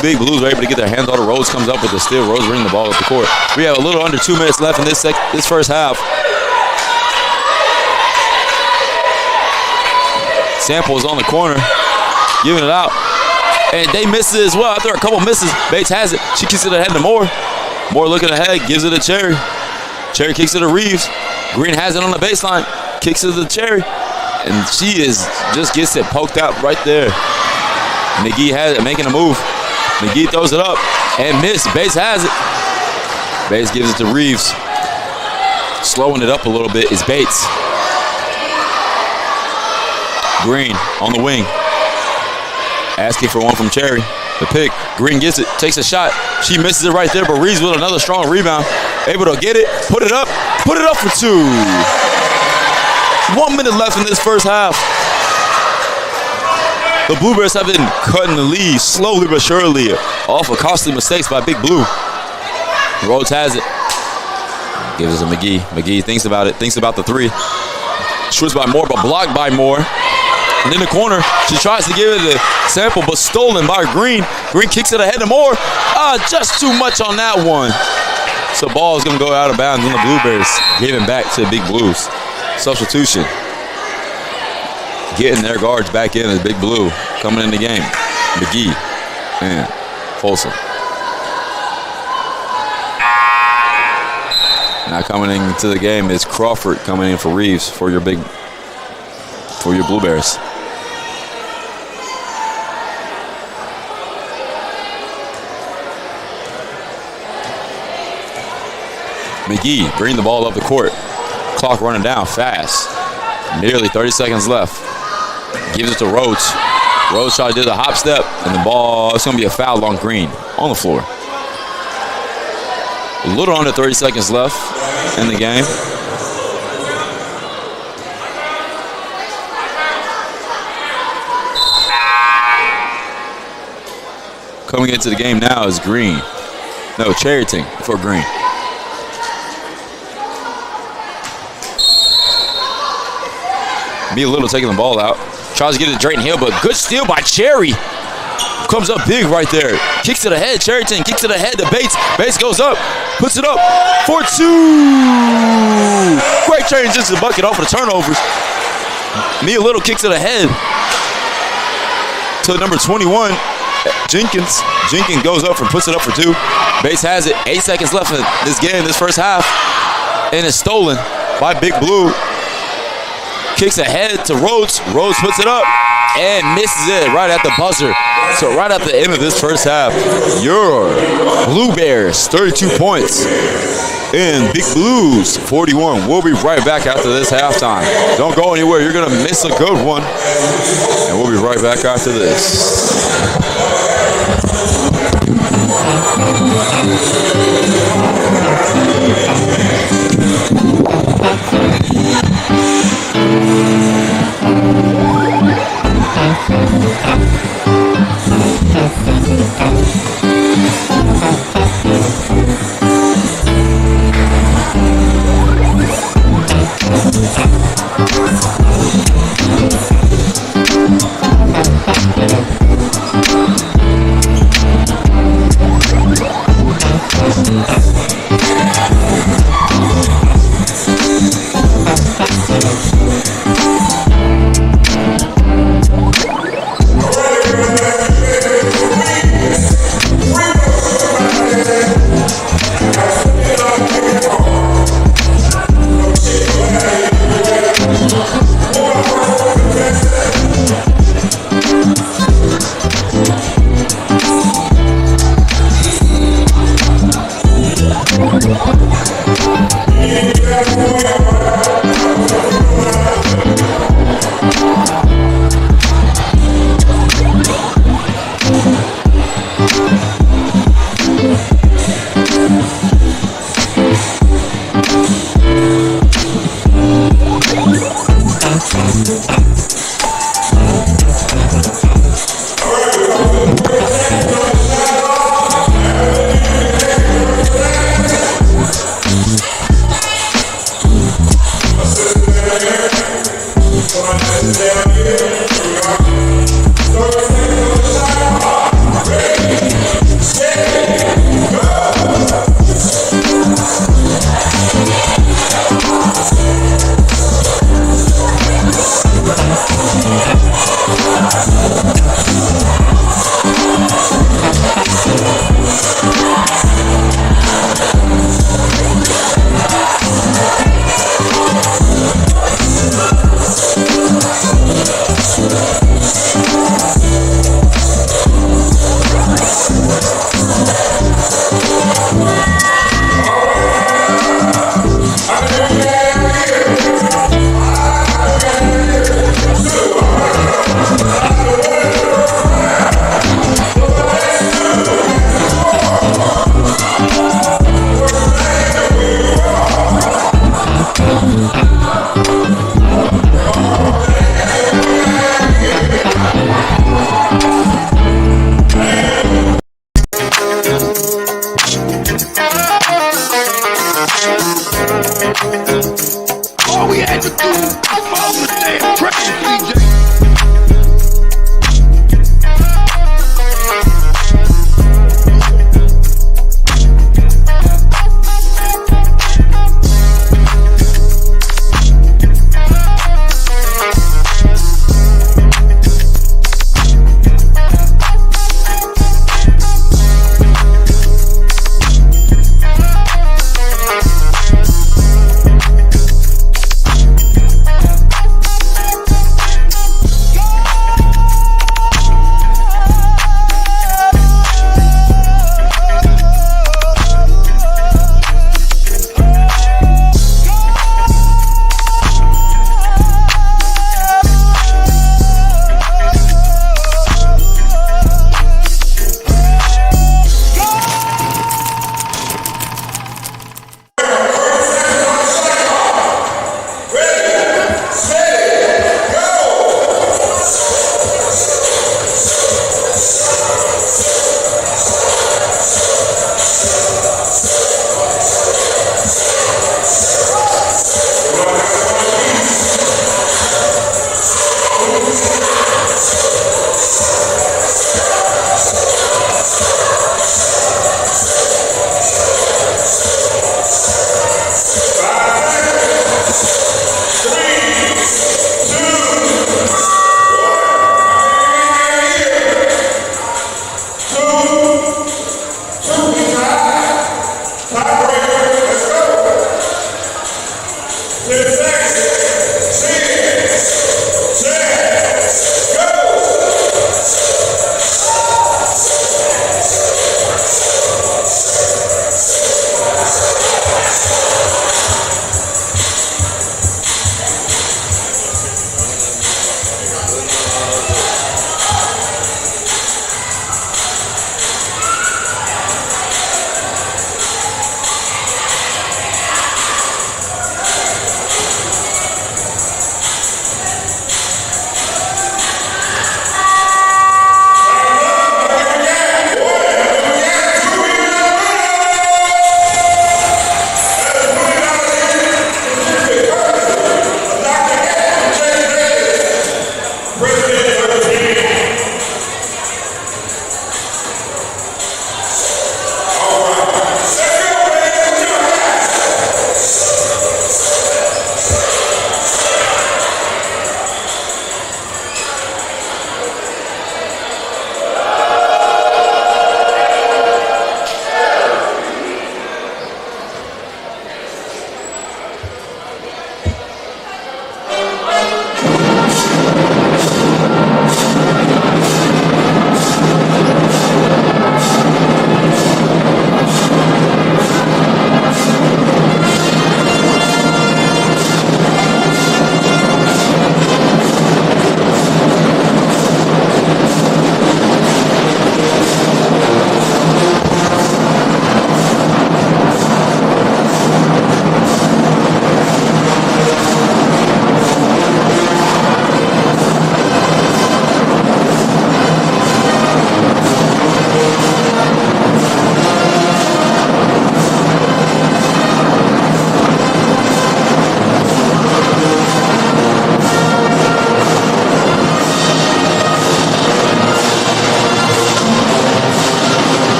Big Blues are able to get their hands on it. Rose comes up with the steal. Rose bringing the ball up the court. We have a little under 2 minutes left in this first half. Sample is on the corner, giving it out. And they miss it as well. After a couple misses, Bates has it. She kicks it ahead to Moore. Moore looking ahead, gives it to Cherry. Cherry kicks it to Reeves. Green has it on the baseline, kicks it to Cherry. And she just gets it poked out right there. McGee has it, making a move. McGee throws it up and missed. Bates has it. Bates gives it to Reeves. Slowing it up a little bit is Bates. Green on the wing. Asking for one from Cherry. The pick. Green gets it. Takes a shot. She misses it right there, but Reeves with another strong rebound. Able to get it. Put it up. Put it up for 2. 1 minute left in this first half. The Blue Bears have been cutting the lead slowly but surely off of costly mistakes by Big Blue. Rhodes has it. Gives it to McGee. McGee thinks about it. Thinks about the 3. Shoots by Moore, but blocked by Moore. And in the corner, she tries to give it to Sample, but stolen by Green. Green kicks it ahead to Moore. Just too much on that one. So ball is going to go out of bounds, and the Blue Bears giving back to the Big Blues. Substitution. getting their guards back in as Big Blue coming in the game. McGee and Folsom. Now coming into the game is Crawford coming in for Reeves for your Blue Bears. McGee bringing the ball up the court. Clock running down fast. Nearly 30 seconds left. Gives it to Rhodes. Rhodes tries to do the hop step, and the ball, it's going to be a foul on Green on the floor. A little under 30 seconds left in the game. Coming into the game now is Green. No, Charrington for Green. Mia Little taking the ball out. Tries to get it to Drayton Hill, but good steal by Cherry. Comes up big right there. Kicks to the head. Charrington kicks to the head to Bates. Bates goes up. Puts it up for 2. Great change just a bucket off of the turnovers. Mia Little kicks to the head to number 21, Jenkins. Jenkins goes up and puts it up for 2. Bates has it. 8 seconds left in this game, this first half. And it's stolen by Big Blue. Kicks ahead to Rhodes. Rhodes puts it up and misses it right at the buzzer. So right at the end of this first half, your Blue Bears, 32 points. And Big Blues, 41. We'll be right back after this halftime. Don't go anywhere. You're going to miss a good one. And we'll be right back after this.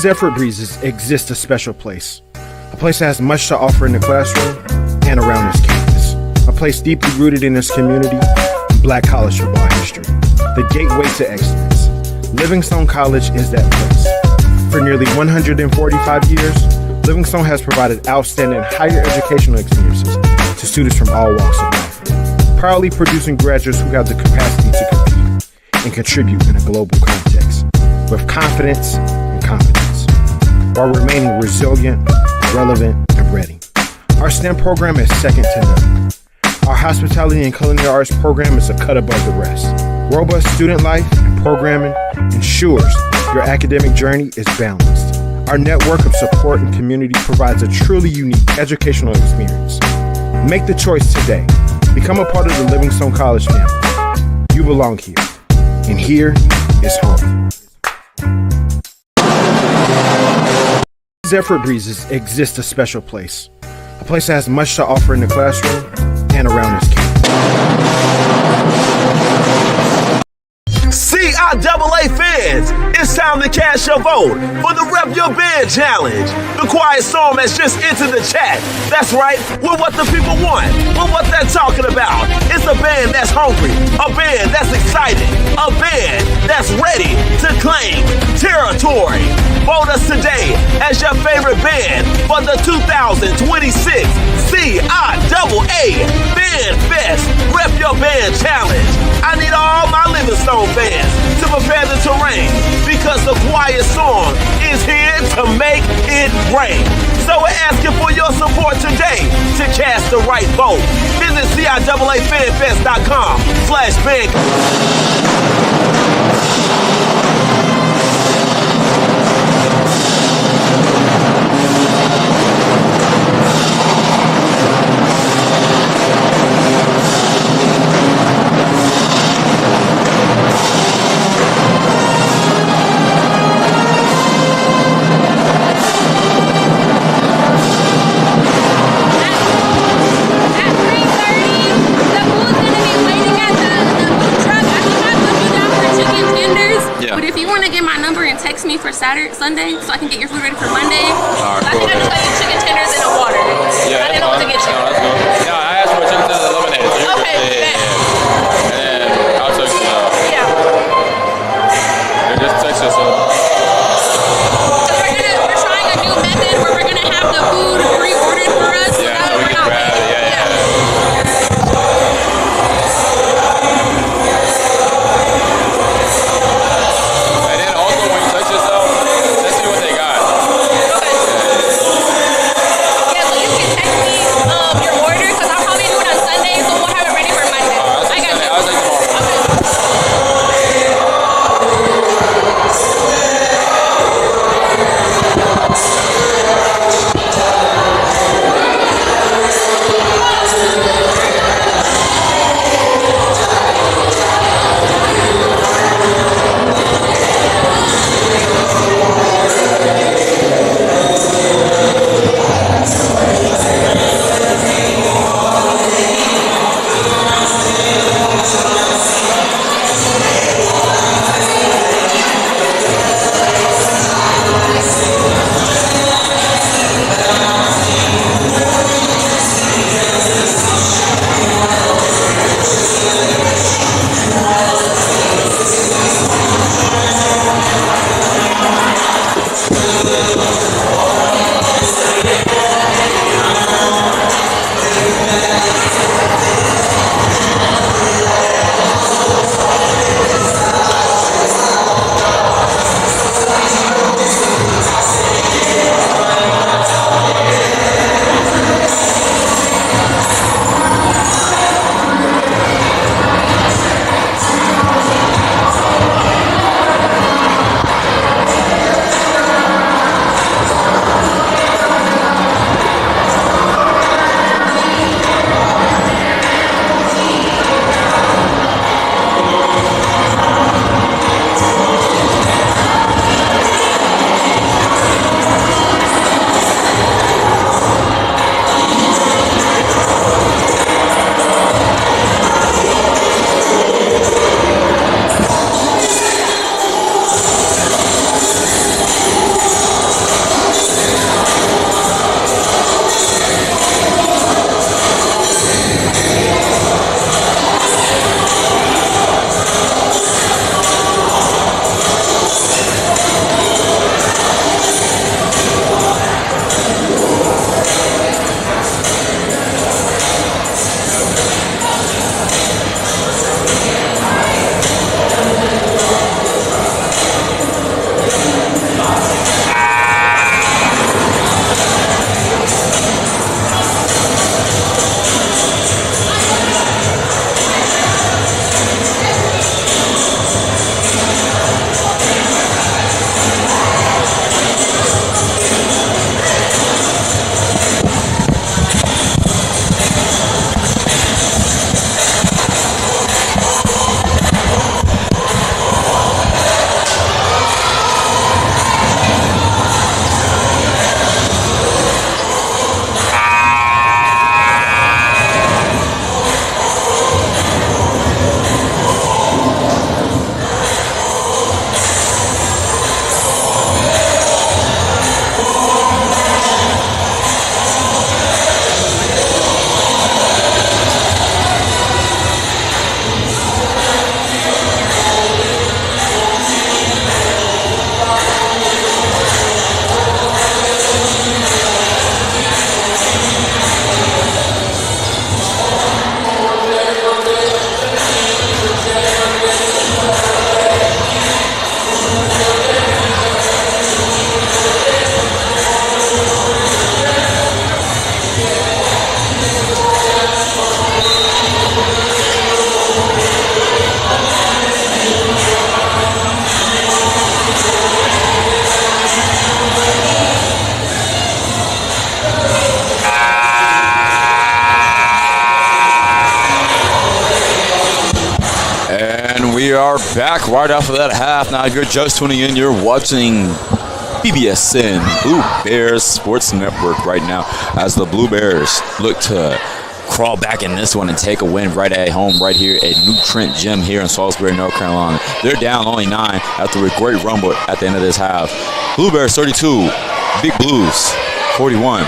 Zephyr Breezes exists a special place. A place that has much to offer in the classroom and around this campus. A place deeply rooted in this community, Black college football history. The gateway to excellence. Livingstone College is that place. For nearly 145 years, Livingstone has provided outstanding higher educational experiences to students from all walks of life, proudly producing graduates who have the capacity to compete and contribute in a global context with confidence and competence, while remaining resilient, relevant, and ready. Our STEM program is second to none. Our hospitality and culinary arts program is a cut above the rest. Robust student life and programming ensures your academic journey is balanced. Our network of support and community provides a truly unique educational experience. Make the choice today. Become a part of the Livingstone College family. You belong here, and here is home. Zephyr Breezes exists a special place. A place that has much to offer in the classroom and around this campus. CIAA fans, it's time to cast your vote for the Rep Your Band Challenge. The Quiet Storm has just entered the chat. That's right, we're what the people want. We're what they're talking about. It's a band that's hungry, a band that's excited, a band that's ready to claim territory. Vote us today as your favorite band for the 2026 CIAA Band Fest Rep Your Band Challenge. I need all my Livingstone fans to prepare the terrain because the Quiet Storm is here to make it rain. So we're asking for your support today to cast the right vote. Visit CIAAFanFest.com/band. Text me for Saturday, Sunday, so I can get your food ready for Monday. All right, I think I just got you chicken tenders and a water. Yeah, I didn't know what to get you. No, that's good. Yeah, I asked for chicken tenders and lemonade. So Okay, bet. And I'll text you. Yeah. Just text us. We're trying a new method where we're gonna have the food pre-ordered for us. So Yeah, so we can grab it. Yeah. And then also when you text yourself, let's see what they got. We are back right after that half. Now, if you're just tuning in, you're watching BBSN Blue Bears Sports Network right now as the Blue Bears look to crawl back in this one and take a win right at home right here at New Trent Gym here in Salisbury, North Carolina. They're down only 9 after a great rumble at the end of this half. Blue Bears 32, Big Blues 41.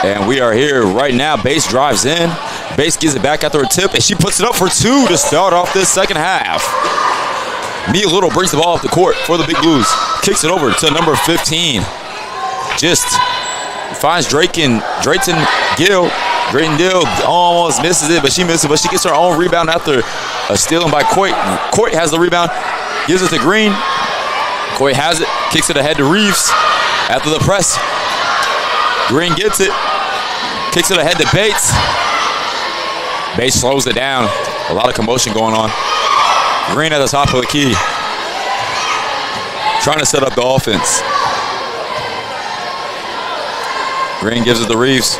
And we are here right now. Base drives in. Base gives it back after a tip, and she puts it up for 2 to start off this second half. Mia Little brings the ball up the court for the Big Blues. Kicks it over to number 15. Just finds Drayton Gill. Drayton Gill almost misses it, but she misses it. But she gets her own rebound after a stealing by Coit. Coit has the rebound, gives it to Green. Coit has it, kicks it ahead to Reeves. After the press, Green gets it, kicks it ahead to Bates. Bates slows it down. A lot of commotion going on. Green at the top of the key, trying to set up the offense. Green gives it to Reeves.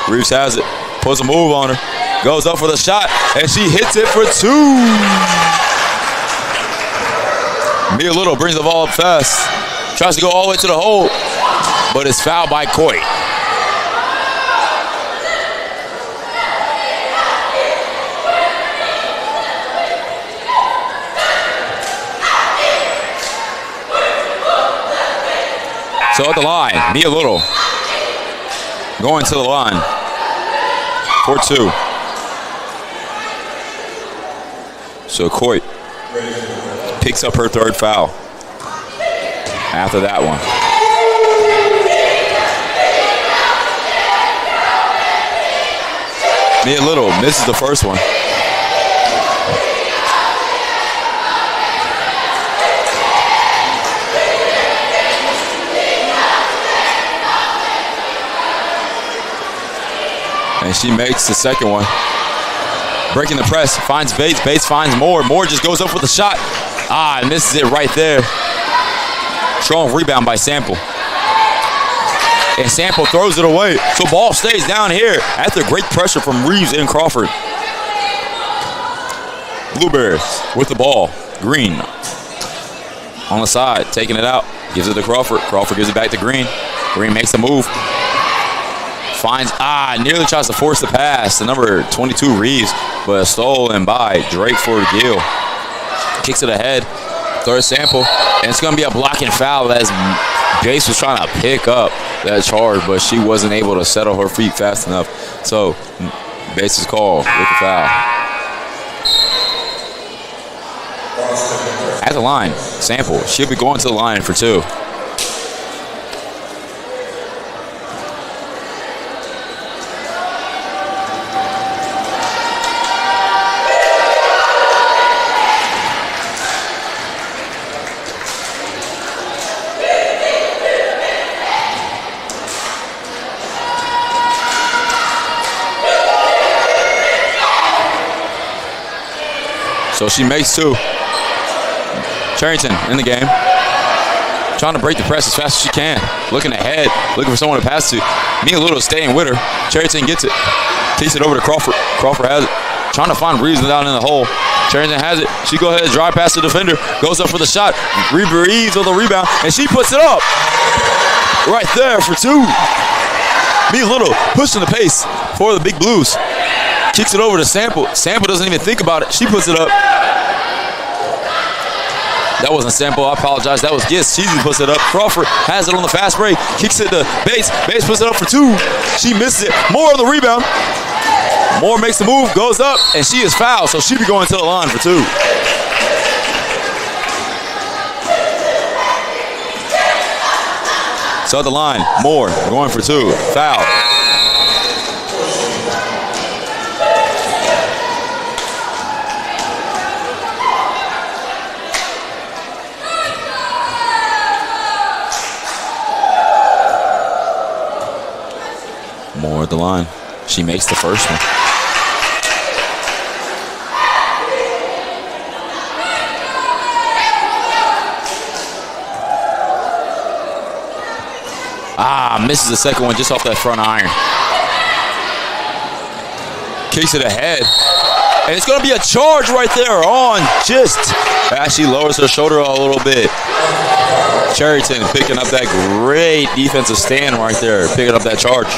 Reeves has it, puts a move on her, goes up for the shot, and she hits it for 2. Mia Little brings the ball up fast, tries to go all the way to the hole, but is fouled by Coit. So at the line, Mia Little going to the line for 2. So Coit picks up her 3rd foul after that one. Mia Little misses the first one. And she makes the second one. Breaking the press, finds Bates. Bates finds Moore. Moore just goes up with a shot. And misses it right there. Strong rebound by Sample. And Sample throws it away. So ball stays down here after great pressure from Reeves and Crawford. Blue Bears with the ball. Green on the side, taking it out. Gives it to Crawford. Crawford gives it back to Green. Green makes a move. Finds, nearly tries to force the pass to number 22, Reeves, but stolen by Drakeford Gill. Kicks it ahead, 3rd Sample, and it's going to be a blocking foul as Jace was trying to pick up that charge, but she wasn't able to settle her feet fast enough. So, Bates is called with the foul. At the line, Sample, she'll be going to the line for 2. So she makes 2. Charrington in the game. Trying to break the press as fast as she can. Looking ahead, looking for someone to pass to. Mia Little staying with her. Charrington gets it. Kicks it over to Crawford. Crawford has it. Trying to find Reeves down in the hole. Charrington has it. She goes ahead and drive past the defender. Goes up for the shot. Reeves with the rebound. And she puts it up. Right there for 2. Mia Little pushing the pace for the Big Blues. Kicks it over to Sample. Sample doesn't even think about it. She puts it up. That wasn't Sample. I apologize. That was Gist. She puts it up. Crawford has it on the fast break. Kicks it to Bates. Bates puts it up for 2. She misses it. Moore on the rebound. Moore makes the move, goes up, and she is fouled. So she'll be going to the line for 2. So at the line, Moore going for 2. Foul. Moore at the line. She makes the first one. Misses the second one just off that front iron. Kicks it ahead. And it's going to be a charge right there on just as she lowers her shoulder a little bit. Cherryton picking up that great defensive stand right there, picking up that charge.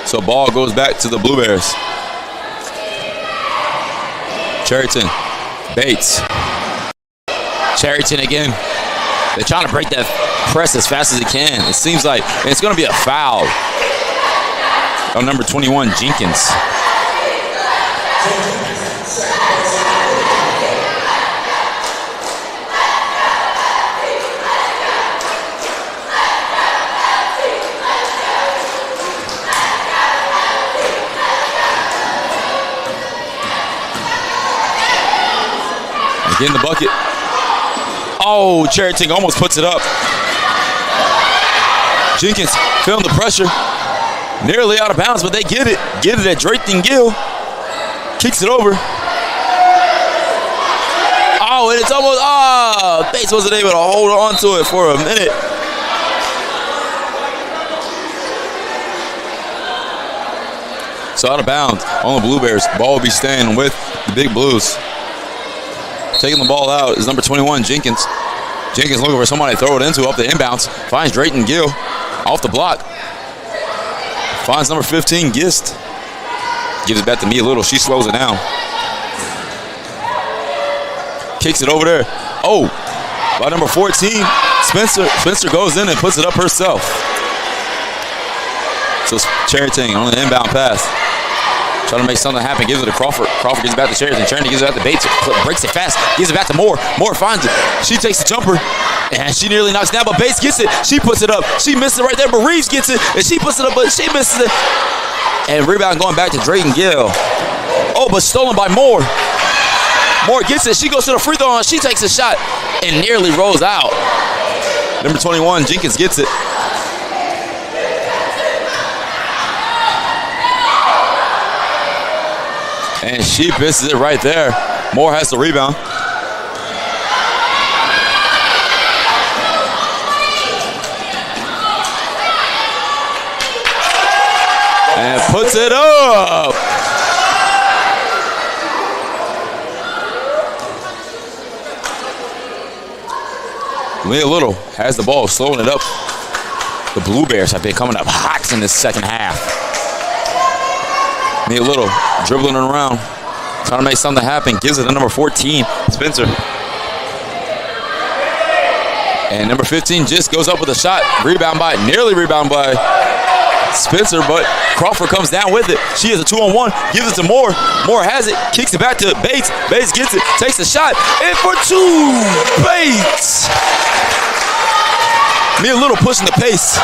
So ball goes back to the Blue Bears. Cherryton, Bates. Cherryton again. They're trying to break that press as fast as they can. It seems like it's going to be a foul on number 21, Jenkins. Again, the bucket. Oh, Cherryton almost puts it up. Jenkins feeling the pressure. Nearly out of bounds, but they get it. Get it at Drayton Gill. Kicks it over. Oh, and it's almost, Bates wasn't able to hold on to it for a minute. So out of bounds on the Blue Bears. Ball will be staying with the Big Blues. Taking the ball out is number 21, Jenkins. Jenkins looking for somebody to throw it into up the inbounds. Finds Drayton Gill off the block. Finds number 15, Gist. Gives it back to Mia Little. She slows it down. Kicks it over there. Oh, by number 14, Spencer. Spencer goes in and puts it up herself. So Cherryton on the inbound pass. Trying to make something happen. Gives it to Crawford. Crawford gives it back to Cherryton. Cherryton gives it back to Bates. Breaks it fast. Gives it back to Moore. Moore finds it. She takes the jumper. And she nearly knocks it down, but Bates gets it. She puts it up. She misses it right there, but Reeves gets it. And she puts it up, but she misses it. And rebound going back to Drayton Gill. Oh, but stolen by Moore. Moore gets it. She goes to the free throw line. She takes a shot and nearly rolls out. Number 21, Jenkins gets it. And she misses it right there. Moore has the rebound. And puts it up. Leah Little has the ball, slowing it up. The Blue Bears have been coming up hot in this second half. Leah Little dribbling it around, trying to make something happen. Gives it to number 14, Spencer. And number 15 just goes up with a shot. Nearly rebound by Spencer, but Crawford comes down with it. She has a 2-on-1, gives it to Moore. Moore has it, kicks it back to Bates. Bates gets it, takes a shot, and for two, Bates. Mia Little pushing the pace,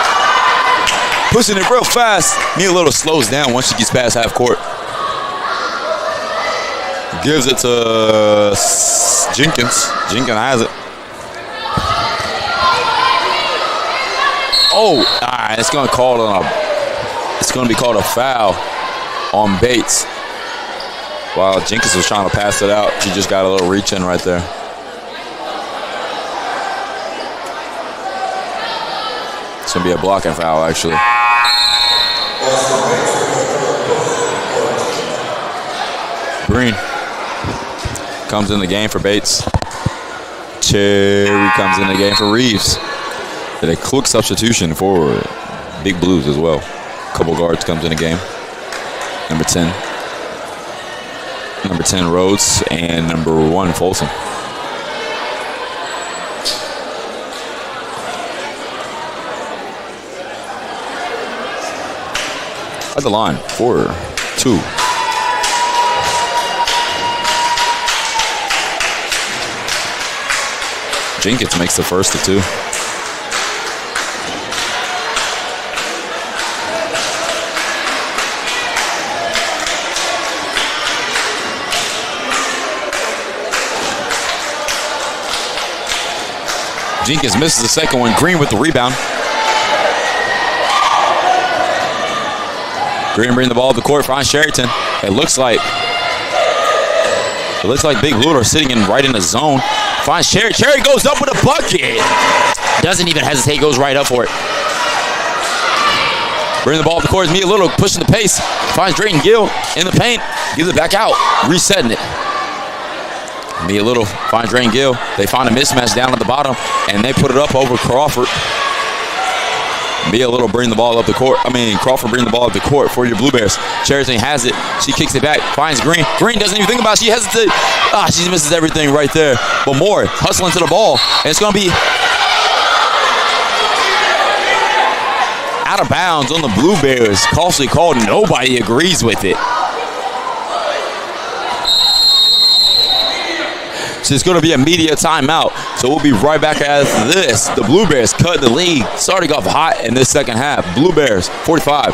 pushing it real fast. Mia Little slows down once she gets past half court. Gives it to Jenkins. Jenkins has it. Oh, it's going to be called a foul on Bates. While Jenkins was trying to pass it out, she just got a little reach in right there. It's going to be a blocking foul, actually. Green comes in the game for Bates. Cherry comes in the game for Reeves. And a quick substitution for Big Blues as well. A couple guards comes in the game. Number 10 Rhodes and number 1 Folsom. At the line, 4-2. Jenkins makes the first of 2. Jenkins misses the second one. Green with the rebound. Green bringing the ball to the court, finds Cherryton. It looks like Big Blue are sitting right in the zone. Finds Cherry. Cherry goes up with a bucket. Doesn't even hesitate, goes right up for it. Bring the ball up the court. Mia Little pushing the pace. Finds Drayton Gill in the paint. Gives it back out. Resetting it. Mia Little finds Drayton Gill. They find a mismatch down at the bottom, and they put it up over Crawford. Mia Little bring the ball up the court. Crawford bring the ball up the court for your Blue Bears. Cheriton has it. She kicks it back. Finds Green. Green doesn't even think about it. She hesitates. She misses everything right there. But Moore hustling to the ball, and it's going to be out of bounds on the Blue Bears. Costly called. Nobody agrees with it. So it's going to be a media timeout. So we'll be right back after this. The Blue Bears cut the lead, starting off hot in this second half. Blue Bears 45,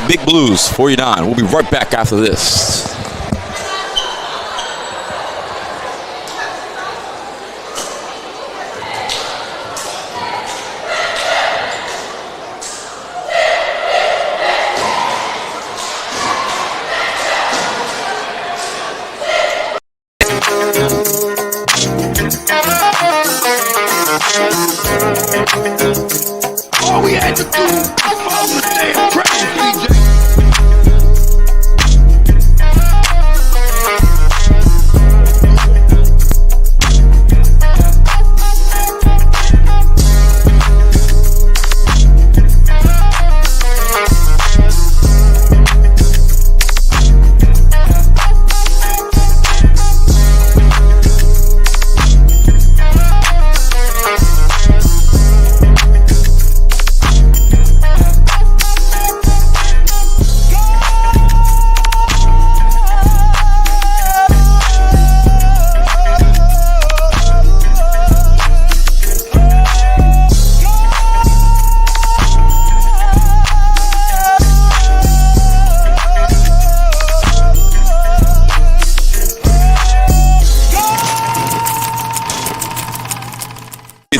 Big Blues 49. We'll be right back after this. All we had to do was follow the damn track, DJ.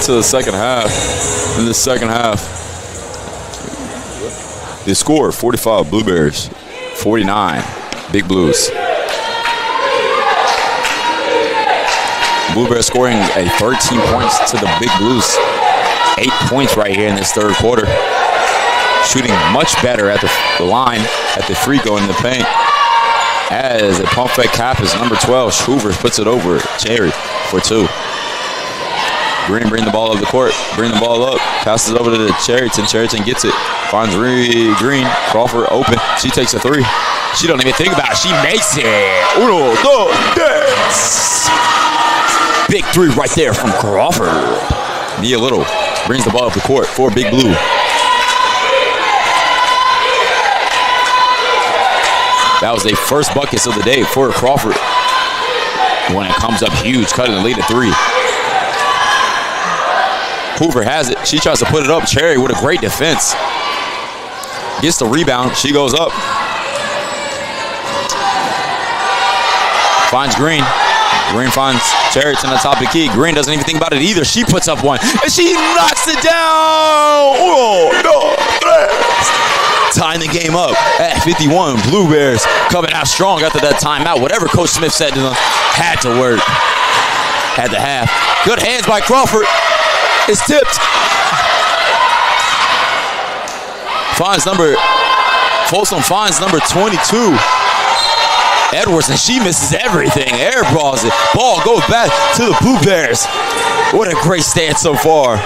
To the second half. In the second half, the score 45 Blue Bears, 49 Big Blues. Blue Bears scoring a 13 points to the Big Blues. 8 points right here in this third quarter. Shooting much better at the line, at the free throw in the paint. As a pump fake cap is number 12. Hoover puts it over Cherry for 2. Green bring the ball up the court, bring the ball up, passes over to the Cheriton. Cheriton gets it, finds Green. Crawford open. She takes a 3. She don't even think about it. She makes it. 1, 2, 3. Big 3 right there from Crawford. Mia Little brings the ball up the court for Big Blue. That was their first buckets of the day for Crawford. When it comes up huge, cutting the lead at 3. Hoover has it. She tries to put it up. Cherry with a great defense. Gets the rebound. She goes up. Finds Green. Green finds Cherriton on the top of the key. Green doesn't even think about it either. She puts up one. And she knocks it down. 1, 2, 3. Tying the game up at 51. Blue Bears coming out strong after that timeout. Whatever Coach Smith said to them had to work. Had to have. Good hands by Crawford. It's tipped. Folsom finds number 22. Edwards, and she misses everything. Airballs it. Ball goes back to the Blue Bears. What a great stand so far.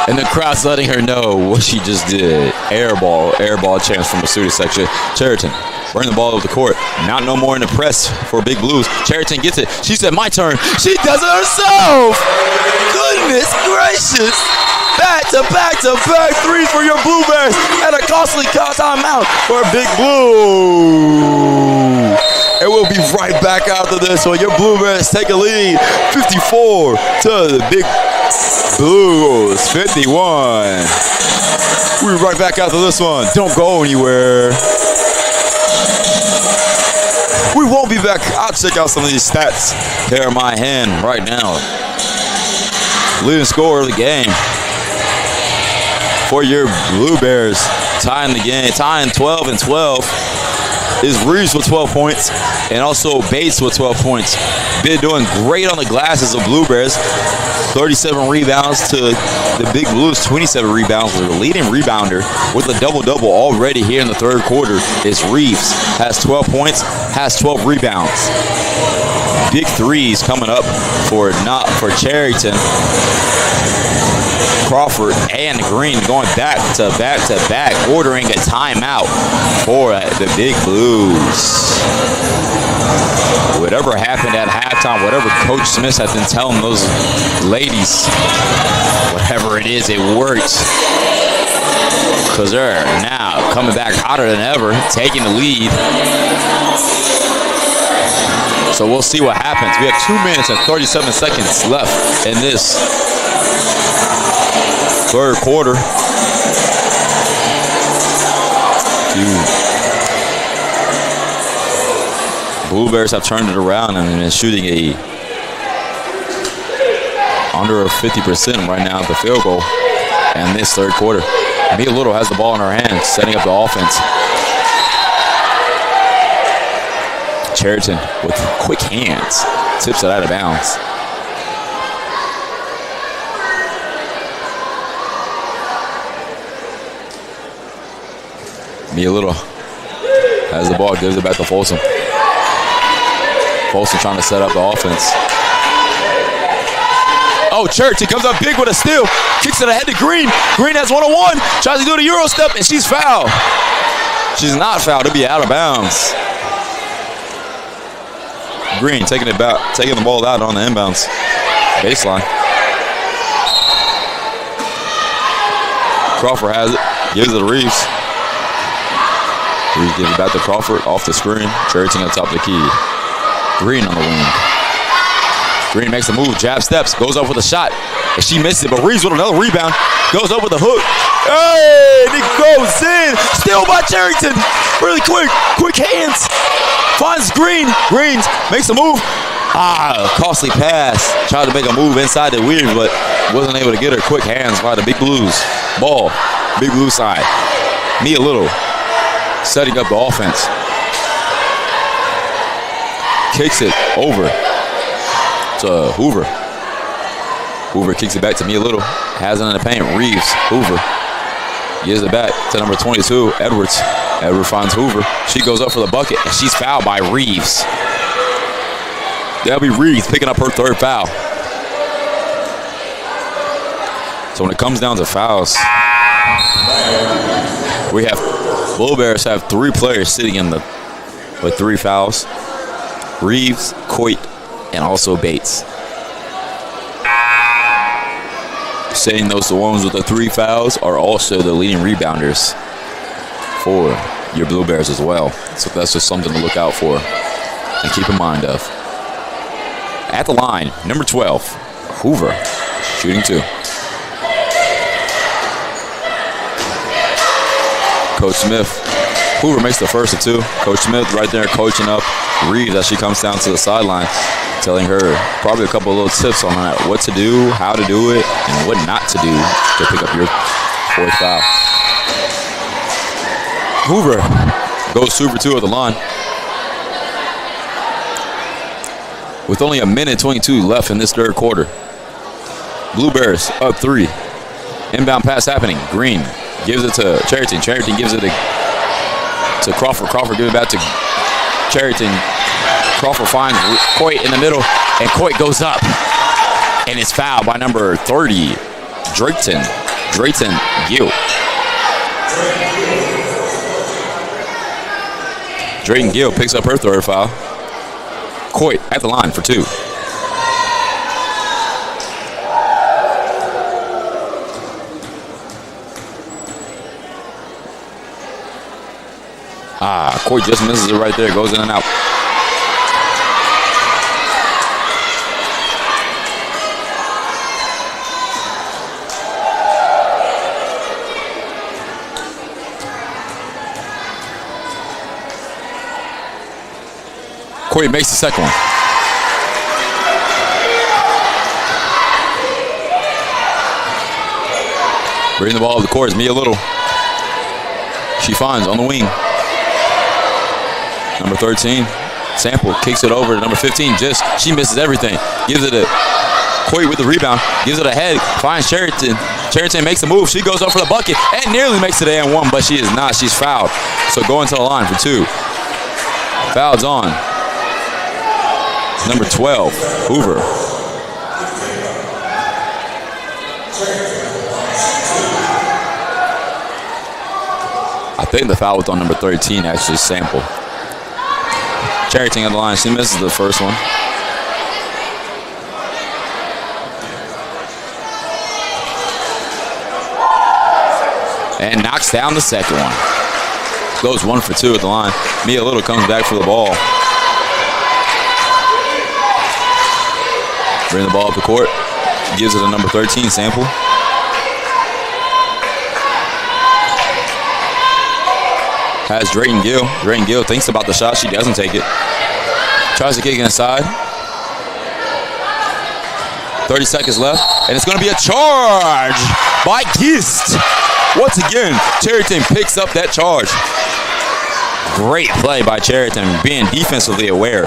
And the crowd's letting her know what she just did. Airball chance from the student section. Cheriton. Bring the ball over the court. Not no more in the press for Big Blues. Cheriton gets it. She said, my turn. She does it herself. Goodness gracious. Back-to-back threes for your Blue Bears. And a costly timeout for Big Blue. And we'll be right back after this when your Blue Bears take a lead. 54 to the Big Blues. 51. We'll be right back after this one. Don't go anywhere. We won't be back. I'll check out some of these stats here in my hand right now. Leading scorer of the game for your Blue Bears, tying the game, tying 12-12. is Reeves with 12 points, and also Bates with 12 points. Been doing great on the glasses of Blue Bears. 37 rebounds to the Big Blues, 27 rebounds. The leading rebounder with a double-double already here in the third quarter is Reeves. Has 12 points, has 12 rebounds. Big threes coming up for Charrington. Crawford and Green going back to back, ordering a timeout for the Big Blues. Whatever happened at halftime, whatever Coach Smith has been telling those ladies, whatever it is, it works. Because they're now coming back hotter than ever, taking the lead. So we'll see what happens. We have 2 minutes and 37 seconds left in this third quarter. Blue Bears have turned it around and is shooting under 50% right now at the field goal in this third quarter. Mia Little has the ball in her hands, setting up the offense. Charrington with quick hands tips it out of bounds. Mia Little has the ball, gives it back to Folsom. Folsom trying to set up the offense. Oh, Church, he comes up big with a steal. Kicks it ahead to Green. Green has 1-on-1. Tries to do the Euro step, and she's fouled. She's not fouled. It'll be out of bounds. Green taking the ball out on the inbounds baseline. Crawford has it. Gives it to Reeves. Reeves gives it back to Crawford off the screen. Charrington on top of the key. Green on the wing. Green makes the move, jab steps, goes up with a shot, and she misses it, but Reeves with another rebound, goes up with a hook. Hey, and it goes in. Steal by Charrington. Really quick hands. Finds Green. Green makes a move. Costly pass. Tried to make a move inside the weird, but wasn't able to get her quick hands by the Big Blues. Ball, Big Blue side. Mia Little setting up the offense. Kicks it over to Hoover. Hoover kicks it back to Mia Little. Has it in the paint. Reeves. Hoover gives it back to number 22, Edwards. Edwards finds Hoover. She goes up for the bucket, and she's fouled by Reeves. That'll be Reeves picking up her third foul. So when it comes down to fouls, we have Blue Bears have 3 players sitting with 3 fouls. Reeves, Coit, and also Bates. Saying those the ones with the 3 fouls are also the leading rebounders for your Blue Bears as well. So that's just something to look out for and keep in mind of. At the line, number 12, Hoover, shooting 2. Coach Smith. Hoover makes the first of 2. Coach Smith right there coaching up Reeves as she comes down to the sideline, telling her probably a couple of little tips on that, what to do, how to do it, and what not to do to pick up your 4th foul. Hoover goes 2 for 2 at the line. With only 1:22 left in this third quarter. Blue Bears up 3. Inbound pass happening. Green gives it to Charrington. Charrington gives it to Crawford. Crawford gives it back to Charrington. Crawford finds Coit in the middle, and Coit goes up. And it's fouled by number 30, Drayton Gill. Drayton Gill picks up her 3rd foul. Coit at the line for 2. Coit just misses it right there. Goes in and out. Coit makes the second one. Bringing the ball up the court is Mia Little. She finds on the wing. Number 13, Sample kicks it over to number 15. She misses everything. Gives it to Coit with the rebound. Gives it ahead. Finds Charrington. Charrington makes a move. She goes up for the bucket and nearly makes it and one, but she is not. She's fouled. So going to the line for 2. Fouls on. Number 12, Hoover. I think the foul was on number 13, actually, Sample. Charrington on the line. She misses the first one. And knocks down the second one. Goes 1 for 2 at the line. Mia Little comes back for the ball. Bring the ball up the court. Gives it to number 13, Sample. Has Drayton Gill. Drayton Gill thinks about the shot. She doesn't take it. Tries to kick it inside. 30 seconds left. And it's going to be a charge by Gist. Once again, Charrington picks up that charge. Great play by Charrington, being defensively aware.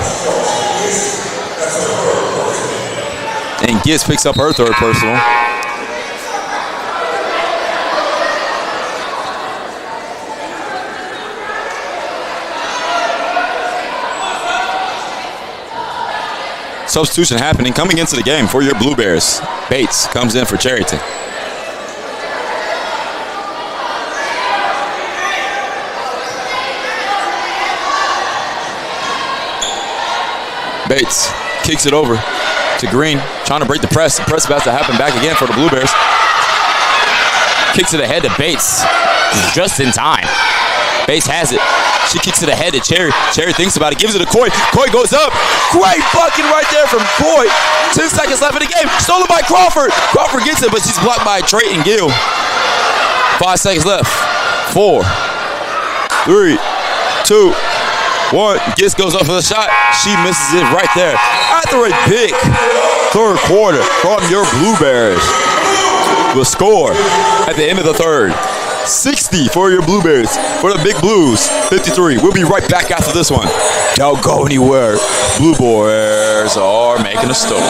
And Gist picks up her third personal. Substitution happening coming into the game for your Blue Bears. Bates comes in for Charrington. Bates kicks it over to Green, trying to break the press. The press about to happen back again for the Blue Bears. Kicks it ahead to Bates, just in time. Bates has it. She kicks it ahead to Cherry. Cherry thinks about it, gives it to Coy. Coy goes up. Great bucket right there from Coy. 10 seconds left in the game. Stolen by Crawford. Crawford gets it, but she's blocked by Trayton Gill. 5 seconds left. 4, 3, 2, 1. Gist goes up for the shot. She misses it right there. After a big third quarter from your Blue Bears. The score at the end of the third. 60 for your Blue Bears. For the Big Blues, 53. We'll be right back after this one. Don't go anywhere. Blue Bears are making a stop.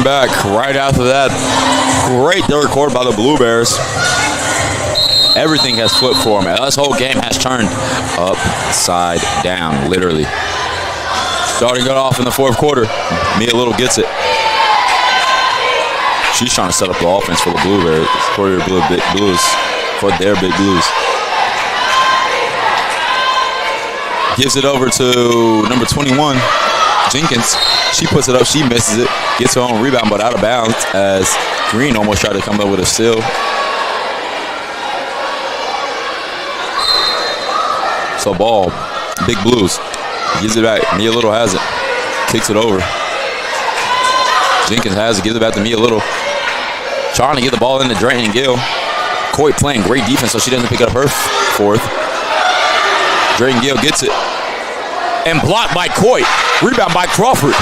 Back right after that great third quarter by the Blue Bears. Everything has flipped for them. This whole game has turned upside down, literally. Starting it off in the fourth quarter, Mia Little gets it. She's trying to set up the offense for the Blue Bears, for their Big Blues, Gives it over to number 21, Jenkins. She puts it up, she misses it, gets her own rebound, but out of bounds as Green almost tried to come up with a steal. So ball, Big Blues, gives it back. Mia Little has it, kicks it over. Jenkins has it, gives it back to Mia Little. Trying to get the ball into Drayton Gill. Coy playing great defense so she doesn't pick up her fourth. Drayton Gill gets it. And blocked by Coy. Rebound by Crawford.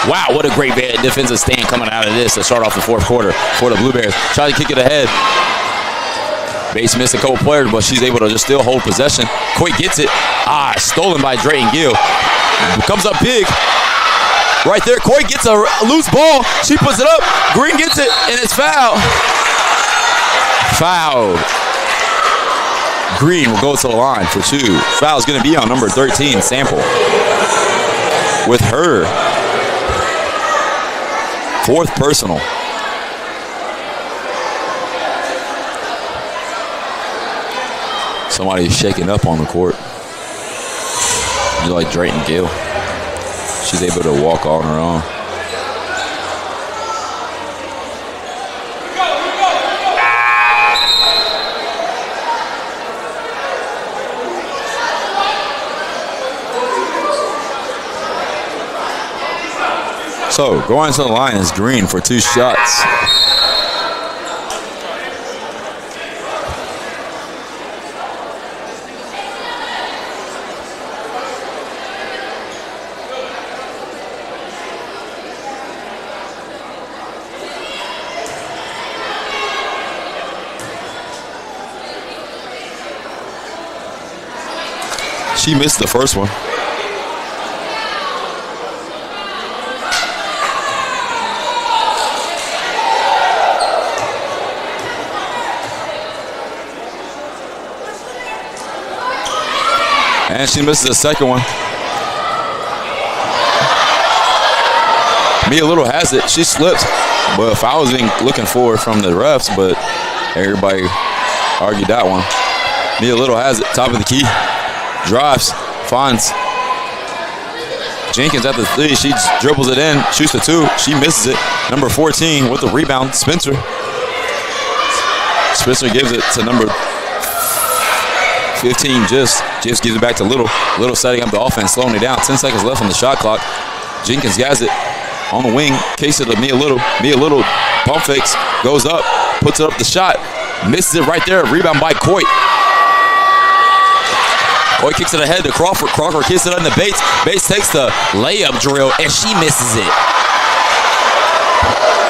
Wow, what a great defensive stand coming out of this to start off the fourth quarter for the Blue Bears. Try to kick it ahead. Bates missed a couple players, but she's able to just still hold possession. Coit gets it. Stolen by Drayton Gill. Comes up big. Right there, Coit gets a loose ball. She puts it up. Green gets it, and it's fouled. Fouled. Green will go to the line for 2. Foul's going to be on number 13, Sample. With her 4th personal. Somebody's shaking up on the court. Just like Drayton Gill. She's able to walk on her own. So, going to the line is Green for 2 shots. She missed the first one. And she misses the second one. Mia Little has it. She slips. But if I was looking for it from the refs, but everybody argued that one. Mia Little has it. Top of the key. Drives. Finds Jenkins at the 3. She dribbles it in. Shoots the 2. She misses it. Number 14 with the rebound. Spencer. Spencer gives it to number 15, Just gives it back to Little. Little setting up the offense, slowing it down. 10 seconds left on the shot clock. Jenkins has it on the wing. Kicks it to Mia Little. Mia Little pump fakes, goes up, puts it up the shot. Misses it right there. Rebound by Coit. Coit kicks it ahead to Crawford. Crawford kicks it into Bates. Bates takes the layup drill, and she misses it.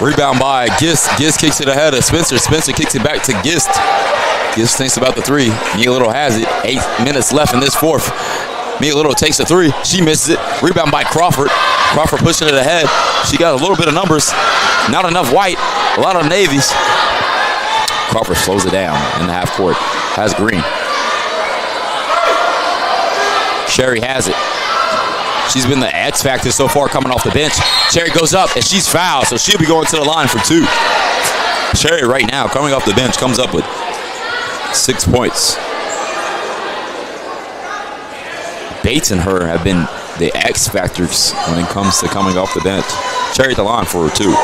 Rebound by Gist. Gist kicks it ahead of Spencer. Spencer kicks it back to Gist. Gist thinks about the 3. Mia Little has it. 8 minutes left in this 4th. Mia Little takes the 3. She misses it. Rebound by Crawford. Crawford pushing it ahead. She got a little bit of numbers. Not enough white. A lot of navies. Crawford slows it down in the half court. Has Green. Sherry has it. She's been the X factor so far coming off the bench. Sherry goes up, and she's fouled, so she'll be going to the line for 2. Sherry right now, coming off the bench, comes up with 6 points. Bates and her have been the X factors when it comes to coming off the bench. Sherry at the line for 2.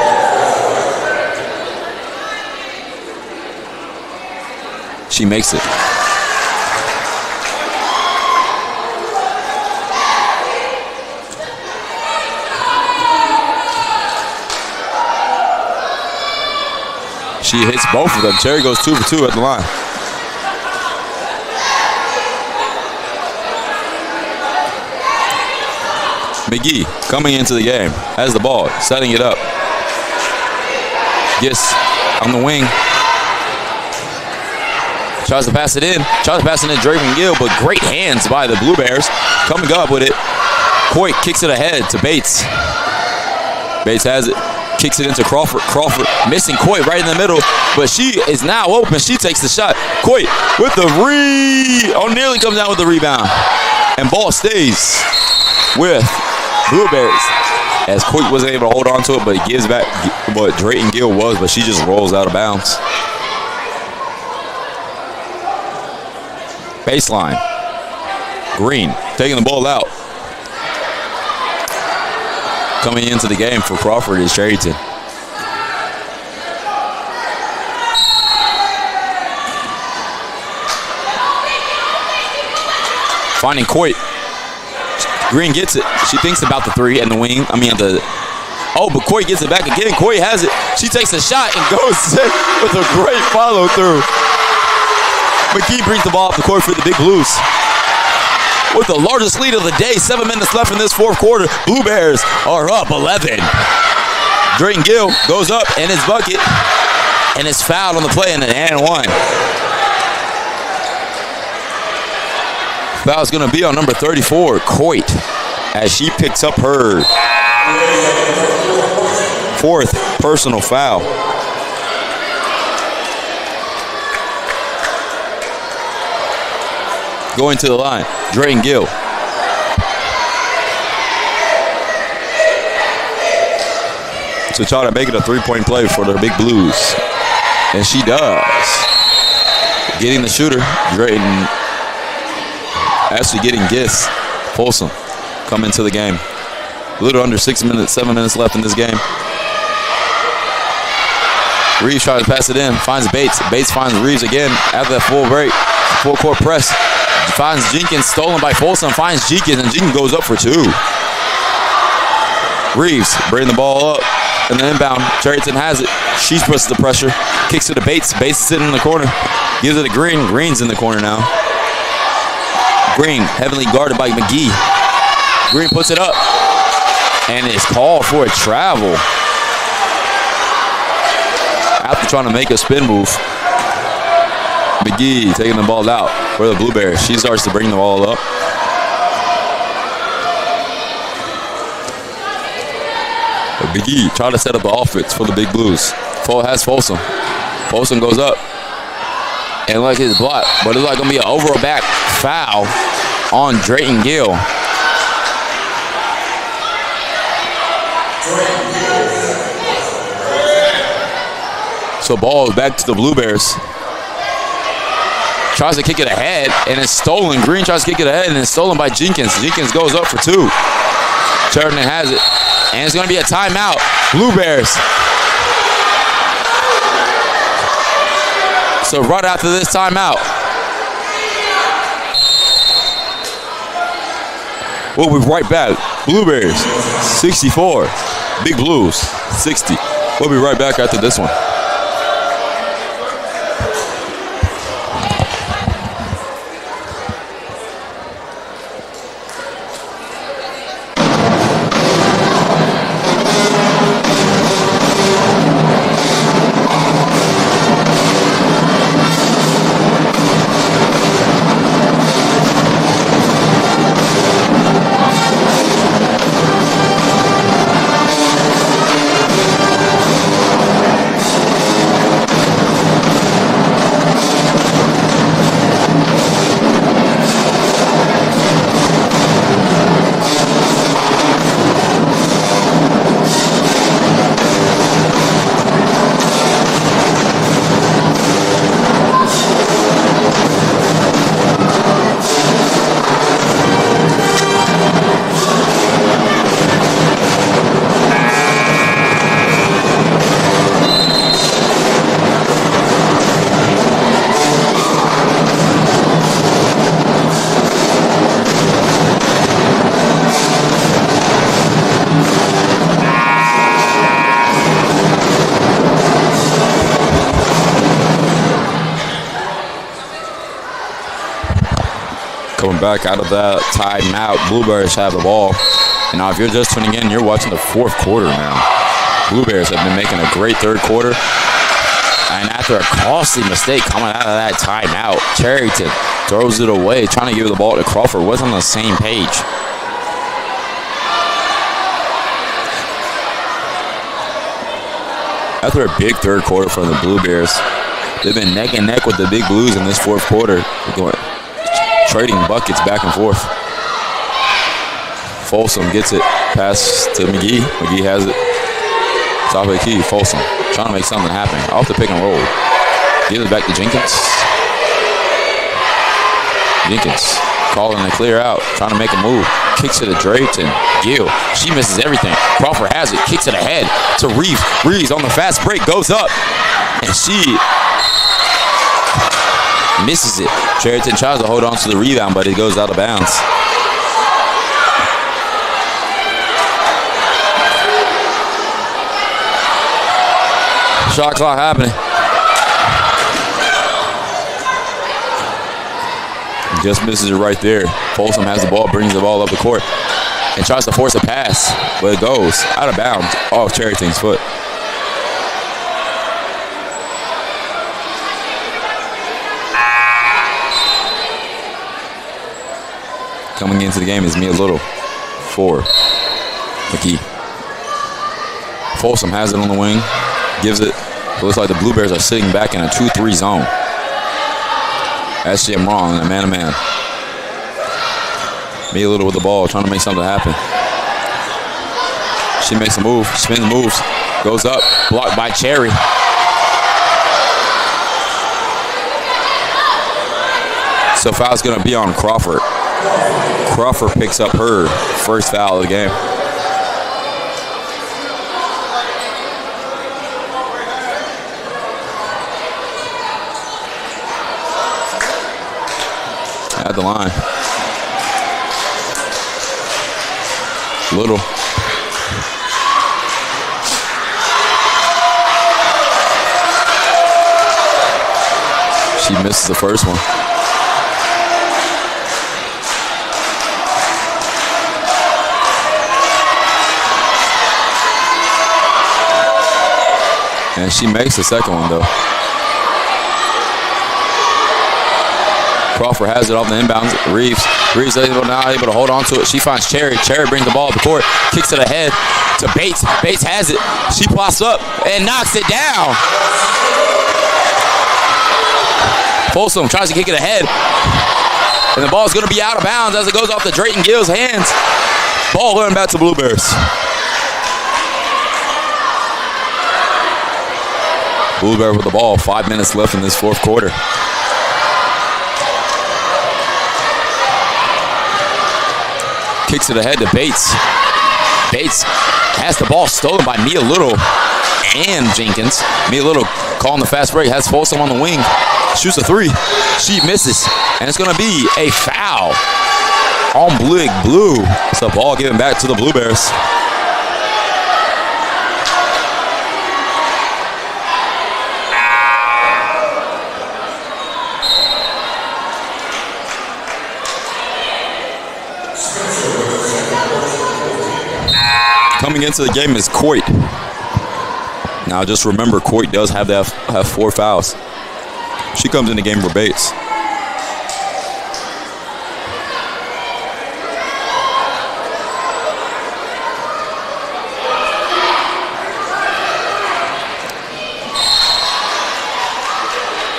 She makes it. She hits both of them. Cherry goes 2 for 2 at the line. McGee coming into the game. Has the ball. Setting it up. Gets on the wing. Tries to pass it in. Tries to pass it in Drayton Gill, but great hands by the Blue Bears. Coming up with it. Coit kicks it ahead to Bates. Bates has it. Kicks it into Crawford. Crawford missing Coit right in the middle, but she is now open. She takes the shot. Coit with the nearly comes down with the rebound. And ball stays with Blue Bears. As Coit wasn't able to hold on to it, but he gives back what Drayton Gill was, but she just rolls out of bounds. Baseline. Green taking the ball out. Coming into the game for Crawford is Sherrington. Finding Coit. Green gets it. She thinks about the 3 and the wing. But Coit gets it back again. Coit has it. She takes a shot and goes with a great follow through. McGee brings the ball off the court for the Big Blues. With the largest lead of the day, 7 minutes left in this 4th quarter. Blue Bears are up 11. Drayton Gill goes up and his bucket, and it's fouled on the play and 1. Foul's going to be on number 34, Coit, as she picks up her 4th personal foul. Going to the line, Drayton Gill. To try to make it a 3-point play for the Big Blues. And she does. Getting the shooter, Drayton actually getting gifts. Folsom come into the game. A little under 7 minutes left in this game. Reeves tries to pass it in, finds Bates. Bates finds Reeves again after that full break. Full court press. Finds Jenkins, stolen by Folsom, finds Jenkins, and Jenkins goes up for 2. Reeves bringing the ball up in the inbound. Charrington has it. She puts the pressure, kicks it to Bates. Bates is sitting in the corner. Gives it to Green. Green's in the corner now. Green heavily guarded by McGee. Green puts it up, and it's called for a travel. After trying to make a spin move, McGee taking the ball out for the Blue Bears. She starts to bring the ball up. McGee trying to set up the offense for the Big Blues. Has Folsom. Folsom goes up. And like his block, but it's like going to be an over or back foul on Drayton Gill. So ball is back to the Blue Bears. Tries to kick it ahead, and it's stolen. Green tries to kick it ahead, and it's stolen by Jenkins. Jenkins goes up for 2. Sheridan has it, and it's going to be a timeout. Blue Bears. So right after this timeout, we'll be right back. Blue Bears, 64. Big Blues, 60. We'll be right back after this one. Coming back out of that timeout, Blue Bears have the ball. And now if you're just tuning in, you're watching the 4th quarter now. Blue Bears have been making a great 3rd quarter. And after a costly mistake coming out of that timeout, Charrington throws it away, trying to give the ball to Crawford. Wasn't on the same page. After a big 3rd quarter for the Blue Bears, they've been neck and neck with the Big Blues in this 4th quarter. Trading buckets back and forth. Folsom gets it. Pass to McGee. McGee has it. Top of the key. Folsom trying to make something happen. Off the pick and roll. Gives it back to Jenkins. Jenkins calling to clear out. Trying to make a move. Kicks it to Drayton Gill. She misses everything. Crawford has it. Kicks it ahead to Reeves. Reeves on the fast break goes up. And she misses it. Charrington tries to hold on to the rebound, but it goes out of bounds. Shot clock happening. Just misses it right there. Folsom has the ball, brings the ball up the court, and tries to force a pass, but it goes out of bounds off Charrington's foot. Coming into the game is Mia Little for McKee. Folsom has it on the wing, gives it. It looks like the Blue Bears are sitting back in a 2-3 zone. Actually, I'm wrong, a man-to-man. Mia Little with the ball, trying to make something happen. She makes a move, spins, moves, goes up, blocked by Cherry. So foul's gonna be on Crawford. Crawford picks up her first foul of the game. At the line. Little. She misses the first one. And she makes the second one, though. Crawford has it off the inbounds. Reeves is now able to hold on to it. She finds Cherry. Cherry brings the ball up the court. Kicks it ahead to Bates. Bates has it. She pops up and knocks it down. Folsom tries to kick it ahead. And the ball's going to be out of bounds as it goes off the Drayton Gill's hands. Ball going back to Blue Bears. Blue Bears with the ball. 5 minutes left in this fourth quarter. Kicks it ahead to Bates. Bates has the ball stolen by Mia Little and Jenkins. Mia Little calling the fast break. Has Folsom on the wing. Shoots a three. She misses. And it's going to be a foul on Blue. So ball given back to the Blue Bears. Coming into the game is Coit. Now just remember, Coit does have 4 fouls. She comes in the game for Bates.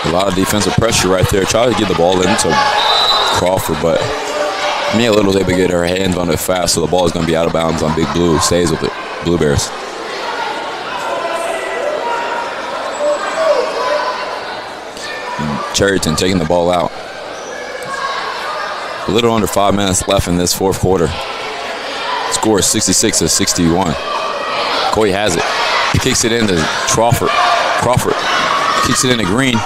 A lot of defensive pressure right there. Try to get the ball into Crawford, but Mia Little's able to get her hands on it fast, so the ball is going to be out of bounds on Big Blue. Stays with it. Blue Bears. Cherryton taking the ball out. A little under 5 minutes left in this fourth quarter. Score is 66-61. Coy has it. He kicks it into Crawford. Crawford kicks it into Green.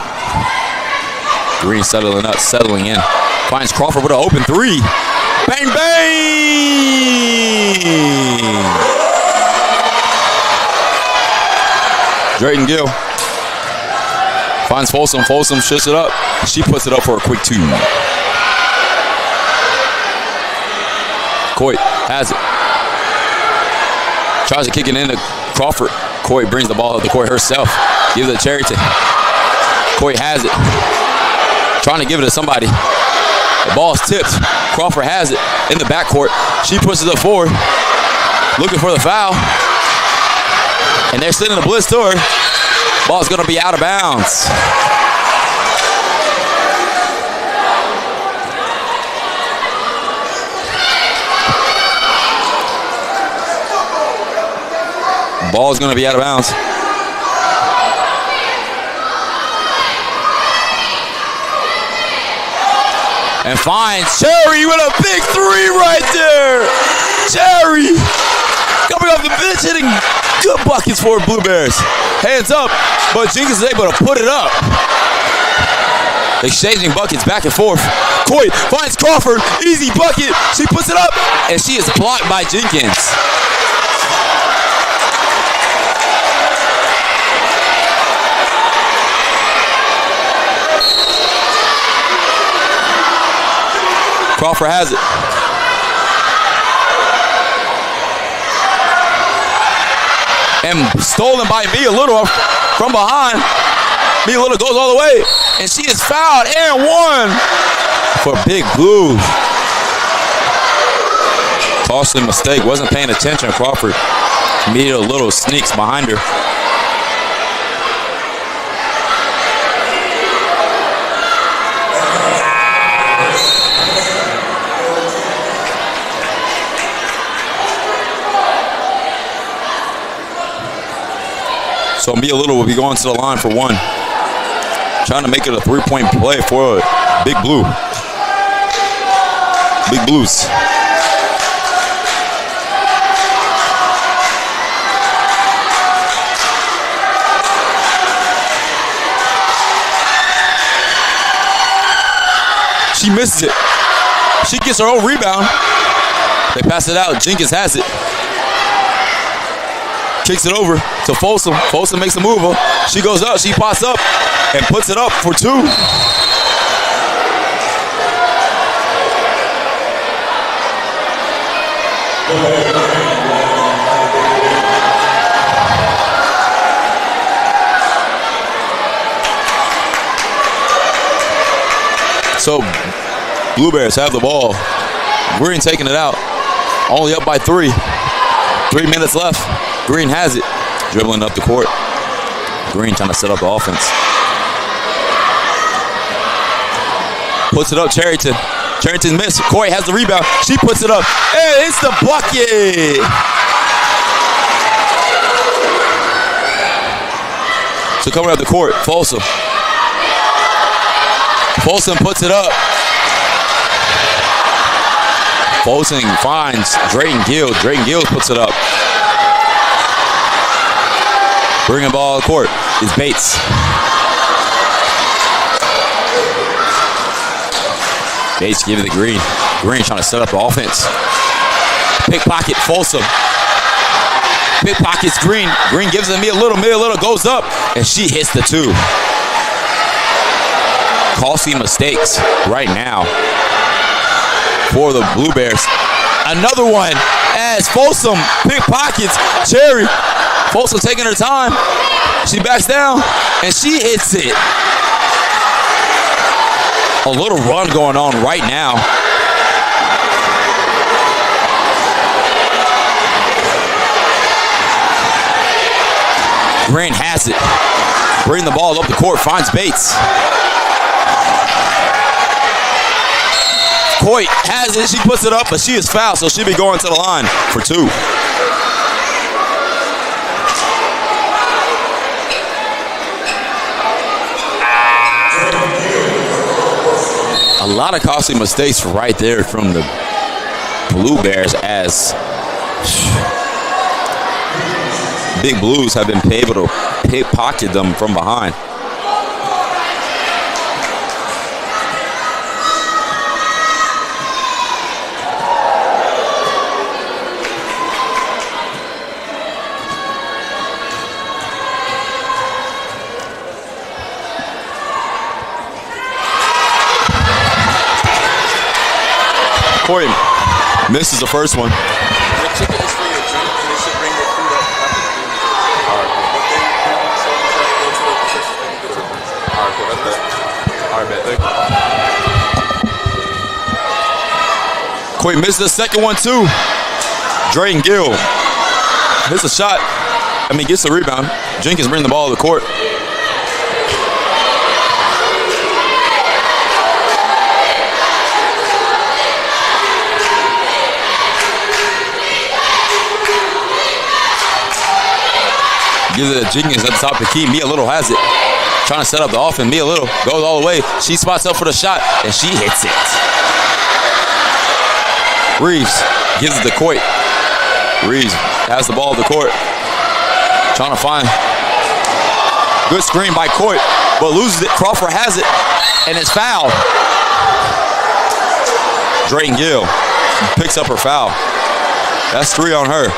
Green settling in. Finds Crawford with an open three. Bang, bang! Drayton Gill finds Folsom. Folsom shuts it up. She puts it up for a quick two. Coit has it. Tries to kick it into Crawford. Coit brings the ball up the court herself. Gives it to Cherryton. Coit has it. Trying to give it to somebody. The ball's tipped. Crawford has it in the backcourt. She pushes it forward. Looking for the foul. And they're sending a blitz to her. Ball's going to be out of bounds. Ball's going to be out of bounds. And finds Cherry with a big three right there. Cherry coming off the bench, hitting good buckets for Blue Bears. Hands up, but Jenkins is able to put it up. Exchanging buckets back and forth. Coit finds Crawford, easy bucket. She puts it up, and she is blocked by Jenkins. Crawford has it. And stolen by Mia Little from behind. Mia Little goes all the way, and she is fouled and one for Big Blue. Costly mistake. Wasn't paying attention. Crawford made a little sneaks behind her. So Mia Little will be going to the line for one. Trying to make it a three-point play for Big Blue. Big Blues. She misses it. She gets her own rebound. They pass it out. Jenkins has it. Kicks it over to Folsom. Folsom makes a move. She goes up. She pops up and puts it up for two. So, Blue Bears have the ball. Green taking it out. Only up by 3. 3 minutes left. Green has it. Dribbling up the court. Green trying to set up the offense. Puts it up, Charrington. Charrington missed. Coy has the rebound. She puts it up. Hey, it's the bucket. So coming up the court, Folsom. Folsom puts it up. Folsom finds Drayton Gill. Drayton Gill puts it up. Bringing the ball to the court is Bates. Bates giving it to Green. Green trying to set up the offense. Pickpocket Folsom. Pickpockets Green. Green gives it Mia Little. Mia Little goes up and she hits the 2. Costly mistakes right now for the Blue Bears. Another one as Folsom pickpockets Cherry. Folsom taking her time. She backs down and she hits it. A little run going on right now. Green has it. Bring the ball up the court. Finds Bates. Coit has it. She puts it up, but she is fouled, so she'll be going to the line for 2. A lot of costly mistakes right there from the Blue Bears as Big Blues have been able to pickpocket them from behind. Corey misses the first one. The chicken is for your drink, and they should bring your food up after the game. Alright, but they go to the position and get your food. Alright, cool, that's bet. Alright, bet, thank you. Corey misses the second one too. Drayton Gill hits a shot. Gets the rebound. Jenkins brings the ball to the court. Gives it to Jenkins at the top of the key. Mia Little has it. Trying to set up the offense. Mia Little goes all the way. She spots up for the shot, and she hits it. Reeves gives it to Coit. Reeves has the ball at the court. Trying to find. Good screen by Coit, but loses it. Crawford has it, and it's fouled. Drayton Gill picks up her foul. That's 3 on her.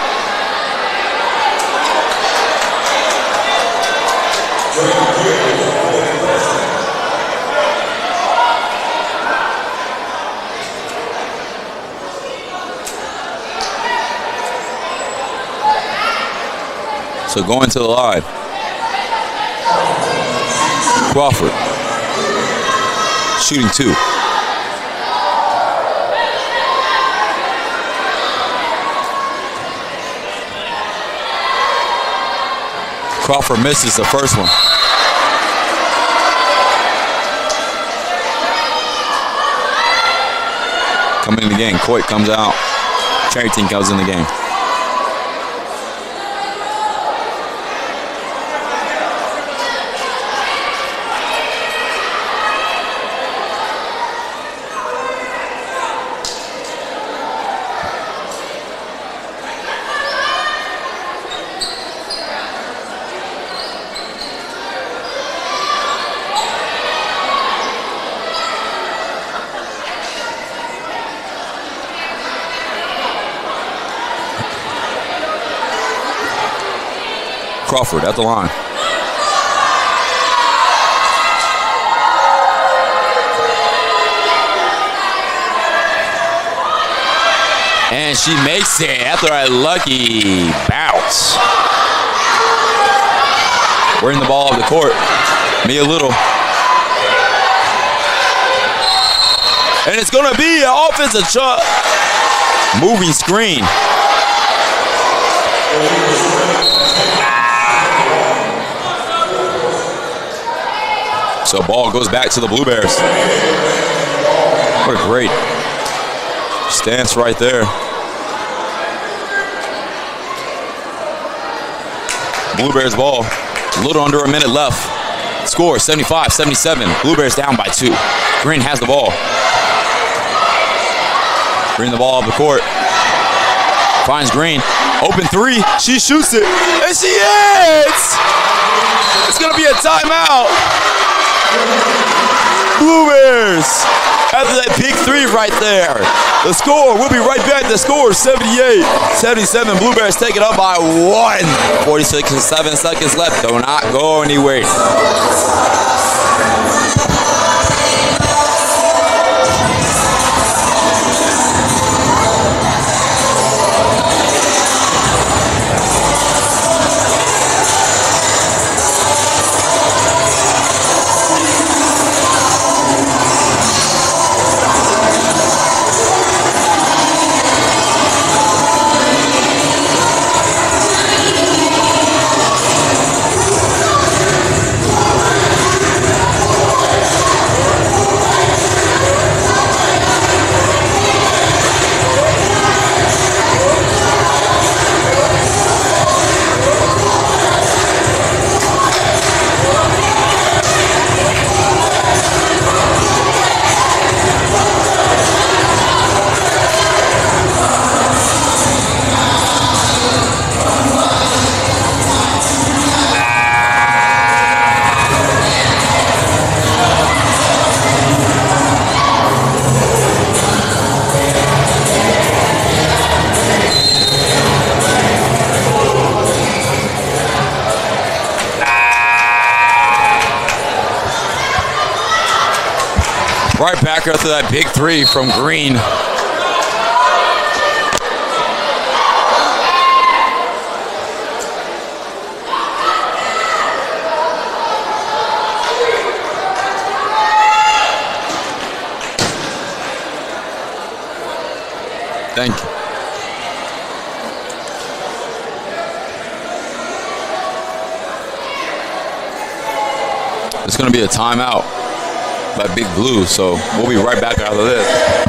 So going to the line. Crawford. Shooting 2. Crawford misses the first one. Coming in the game, Coit comes out. Charrington comes in the game. Crawford at the line. And she makes it after a lucky bounce. We're in the ball of the court. Mia Little. And it's going to be an offensive shot. Moving screen. So ball goes back to the Blue Bears. What a great stance right there. Blue Bears ball. A little under a minute left. Score 75-77. Blue Bears down by 2. Green has the ball. Green the ball up the court. Finds Green. Open 3. She shoots it. And she hits! It's going to be a timeout. Blue Bears after that big 3 right there. The score, we'll be right back. The score is 78-77. Blue Bears take it up by 1. 46 and 7 seconds left. Do not go anywhere. Right back after that big 3 from Green. Thank you. It's going to be a timeout by Big Blue, so we'll be right back after this.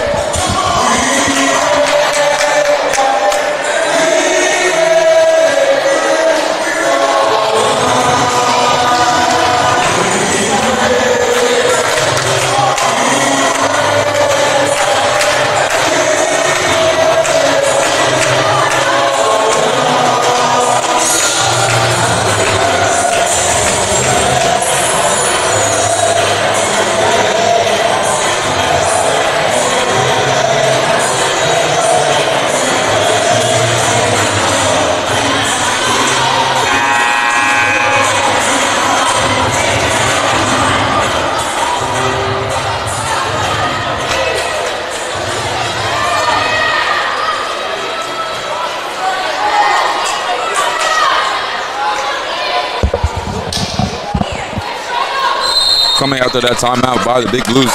Coming after that timeout by the Big Blues.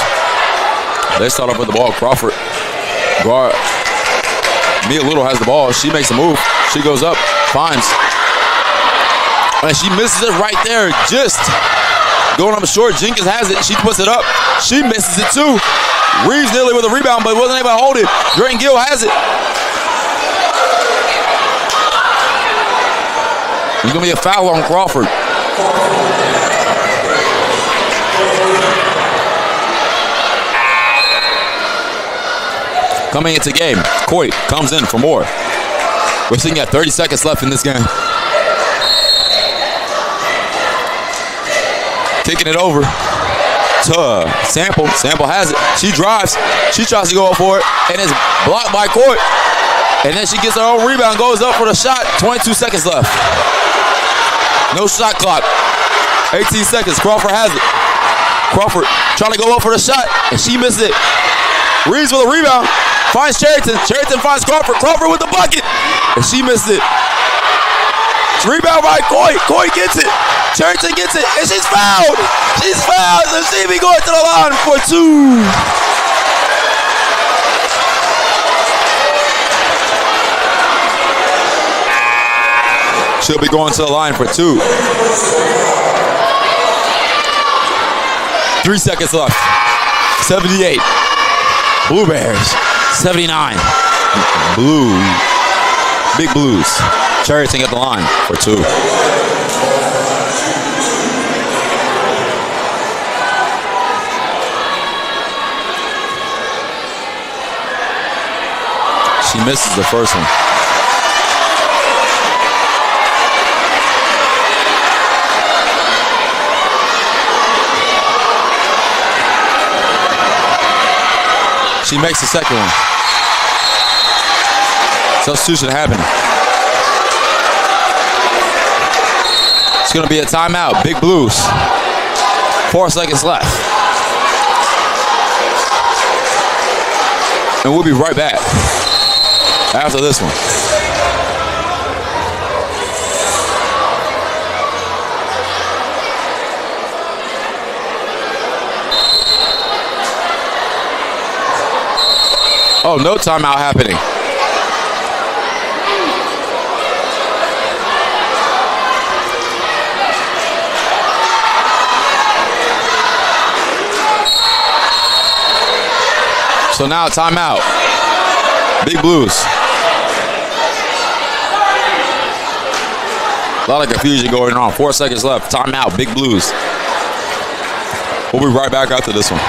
They start off with the ball. Crawford. Guard. Mia Little has the ball. She makes a move. She goes up. Finds And she misses it right there. Just going up short. Jenkins has it. She puts it up. She misses it too. Reeves nearly with a rebound, but wasn't able to hold it. Drayton Gill has it. There's going to be a foul on Crawford. Coming into game, Coit comes in for more. We're sitting at 30 seconds left in this game. Kicking it over to Sample. Sample has it. She drives. She tries to go up for it, and it's blocked by Coit. And then she gets her own rebound, goes up for the shot. 22 seconds left. No shot clock. 18 seconds. Crawford has it. Crawford trying to go up for the shot, and she misses it. Reeves with a rebound. Finds Charrington. Charrington finds Crawford. Crawford with the bucket. And she missed it. It's rebound by Coit. Coit gets it. Charrington gets it. And she's fouled. She's fouled. And she be going to the line for two. She'll be going to the line for two. 3 seconds left. 78. Blue Bears. 79. Big Blues. Charrington at the line for two. She misses the first one. She makes the second one. Substitution happening. It's going to be a timeout. Big Blues. 4 seconds left. And we'll be right back after this one. Oh, no timeout happening. So now timeout. Big Blues. A lot of confusion going on. 4 seconds left. Timeout. Big Blues. We'll be right back after this one.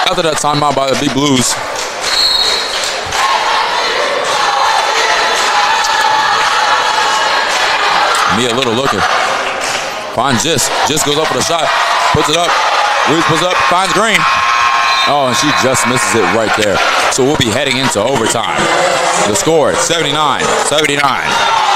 After that timeout by the Big Blues. Mia Little looking. Finds Gist. Gist goes up for the shot. Puts it up. Reeves puts it up. Finds Green. Oh, and she just misses it right there. So we'll be heading into overtime. The score, 79-79.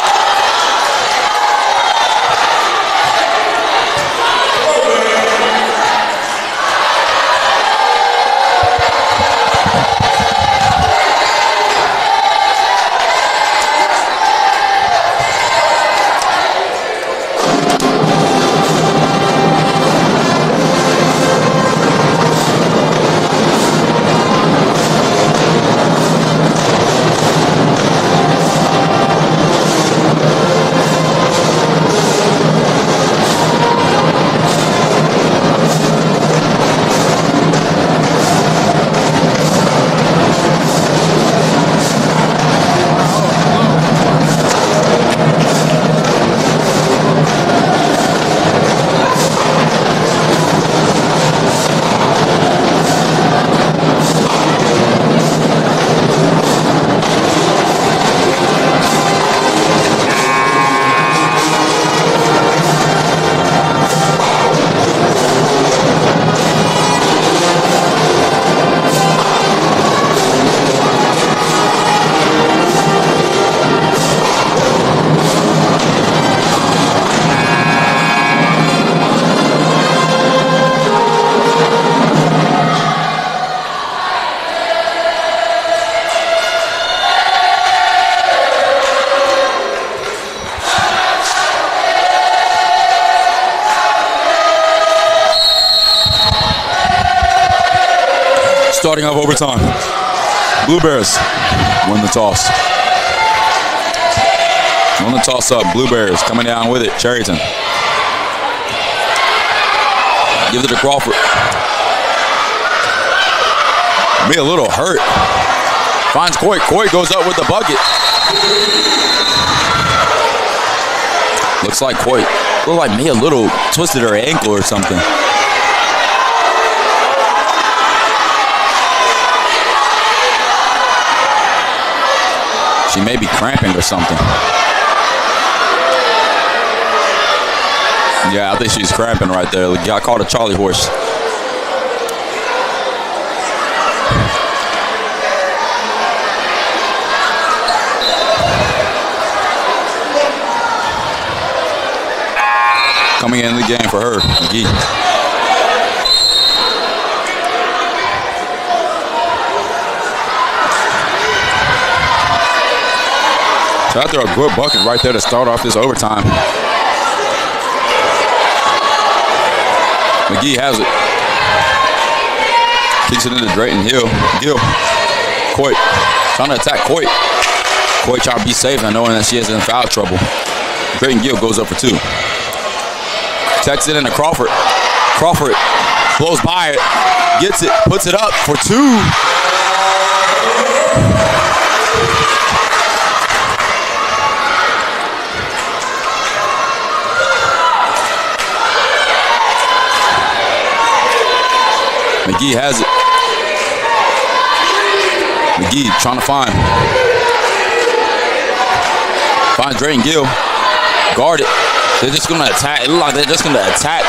Starting off overtime. Blue Bears win the toss. On the toss up, Blue Bears coming down with it. Cherryton. Gives it to Crawford. Be a little hurt. Finds Coit. Coit goes up with the bucket. Looks like Coit. Looked like me a little twisted her ankle or something. She may be cramping or something. Yeah, I think she's cramping right there. I called a Charlie horse. Coming in the game for her, McGee. So after a good bucket right there to start off this overtime. McGee has it. Kicks it into Drayton Hill. Gill. Coit. Trying to attack Coit. Coit trying to be safe and knowing that she is in foul trouble. Drayton Gill goes up for two. Takes it into Crawford. Crawford blows by it. Gets it. Puts it up for two. McGee has it. McGee trying to find. Finds Drayton Gill. Guard it. They're just going to attack. It looks like they're just going to attack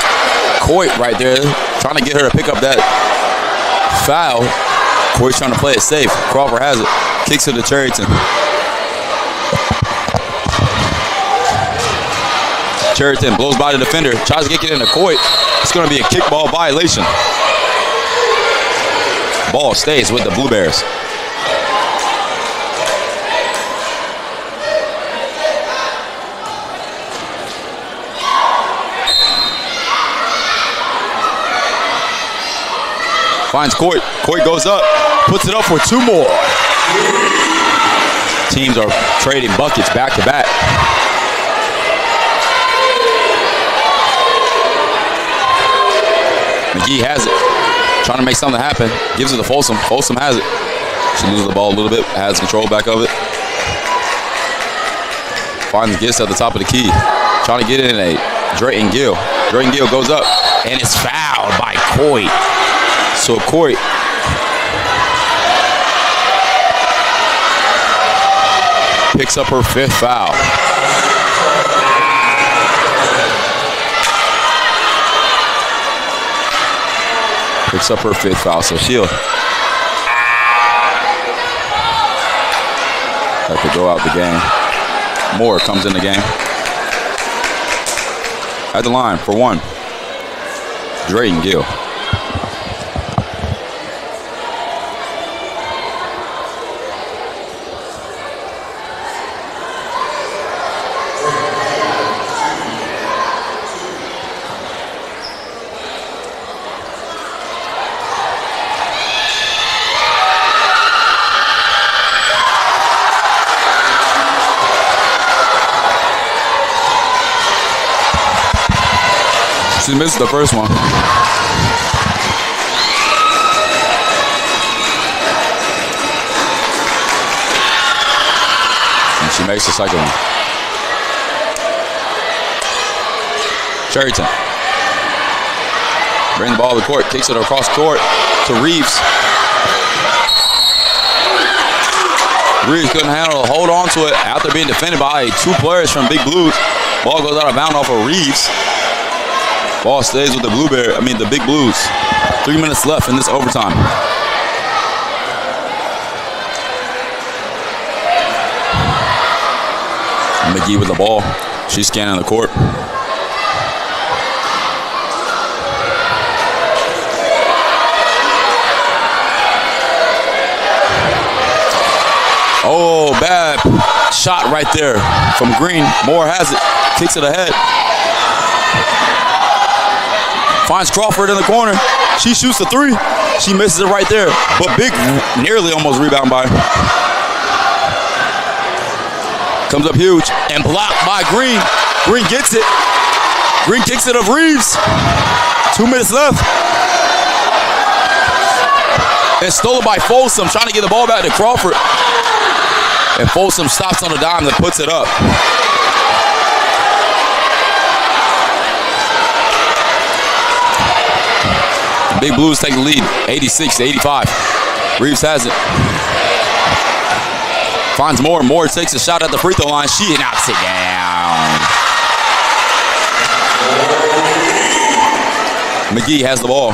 Coit right there. Trying to get her to pick up that foul. Coit's trying to play it safe. Crawford has it. Kicks it to Cherryton. Cherryton blows by the defender. Tries to get it into Coit. It's going to be a kickball violation. Ball stays with the Blue Bears. Finds Coit. Coit goes up. Puts it up for two more. Teams are trading buckets back to back. McGee has it. Trying to make something happen. Gives it to Folsom. Folsom has it. She loses the ball a little bit. Has control back of it. Finds Gist at the top of the key. Trying to get it in a Drayton Gill. Drayton Gill goes up. And it's fouled by Coit. So Coit picks up her fifth foul. Picks up her fifth foul, so she'll have to go out the game. Moore comes in the game. At the line for one. Drayton Gill. She missed the first one. And she makes the second one. Cherryton. Bring the ball to the court. Kicks it across court to Reeves. Reeves couldn't handle it. Hold on to it after being defended by two players from Big Blues. Ball goes out of bounds off of Reeves. Ball stays with the Big Blues. 3 minutes left in this overtime. McGee with the ball. She's scanning the court. Oh, bad shot right there from Green. Moore has it. Kicks it ahead. Finds Crawford in the corner. She shoots the three. She misses it right there, but Big nearly almost rebound by. Comes up huge and blocked by Green. Green gets it. Green kicks it of Reeves. 2 minutes left. And stolen by Folsom, trying to get the ball back to Crawford. And Folsom stops on a dime that puts it up. Big Blues take the lead, 86-85. Reeves has it. Finds Moore. Moore takes a shot at the free throw line. She knocks it down. McGee has the ball.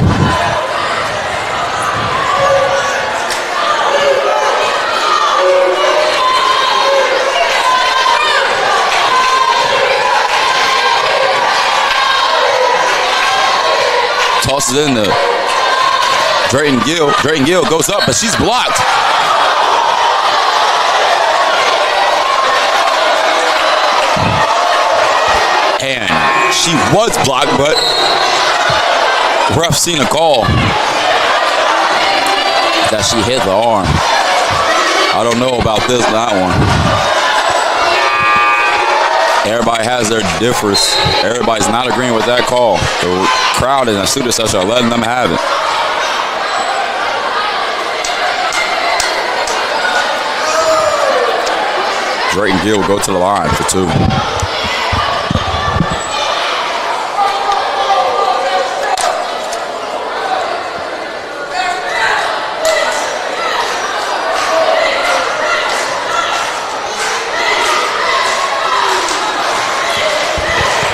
Tosses it in to Drayton Gill. Drayton Gill goes up, but she's blocked. And she was blocked, but ref seen a call that she hit the arm. I don't know about that one. Everybody has their differs. Everybody's not agreeing with that call. The crowd and the student section are letting them have it. Drayton Gill will go to the line for 2.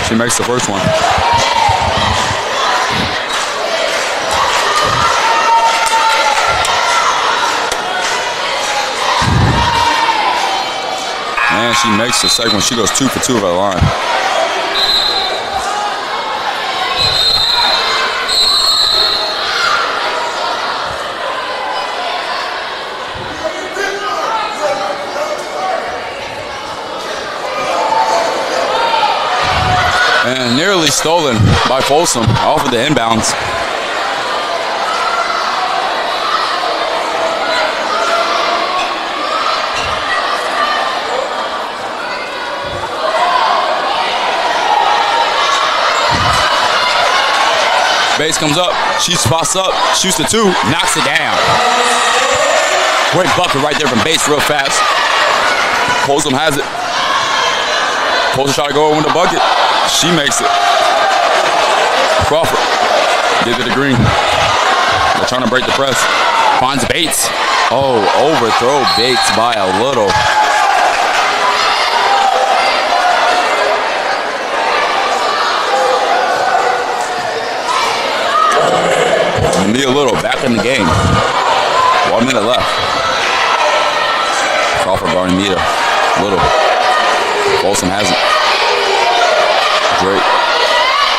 She makes the first one. And she makes the second one. She goes 2 for 2 at the line. And nearly stolen by Folsom off of the inbounds. Bates comes up, she spots up, shoots the 2, knocks it down. Great bucket right there from Bates real fast. Folsom has it. Folsom trying to go over with the bucket. She makes it. Crawford gives it to Green. They're trying to break the press. Finds Bates. Oh, overthrow Bates by a little. Need a little back in the game. 1 minute left. Crawford guarding Mita. Little. Folsom has it.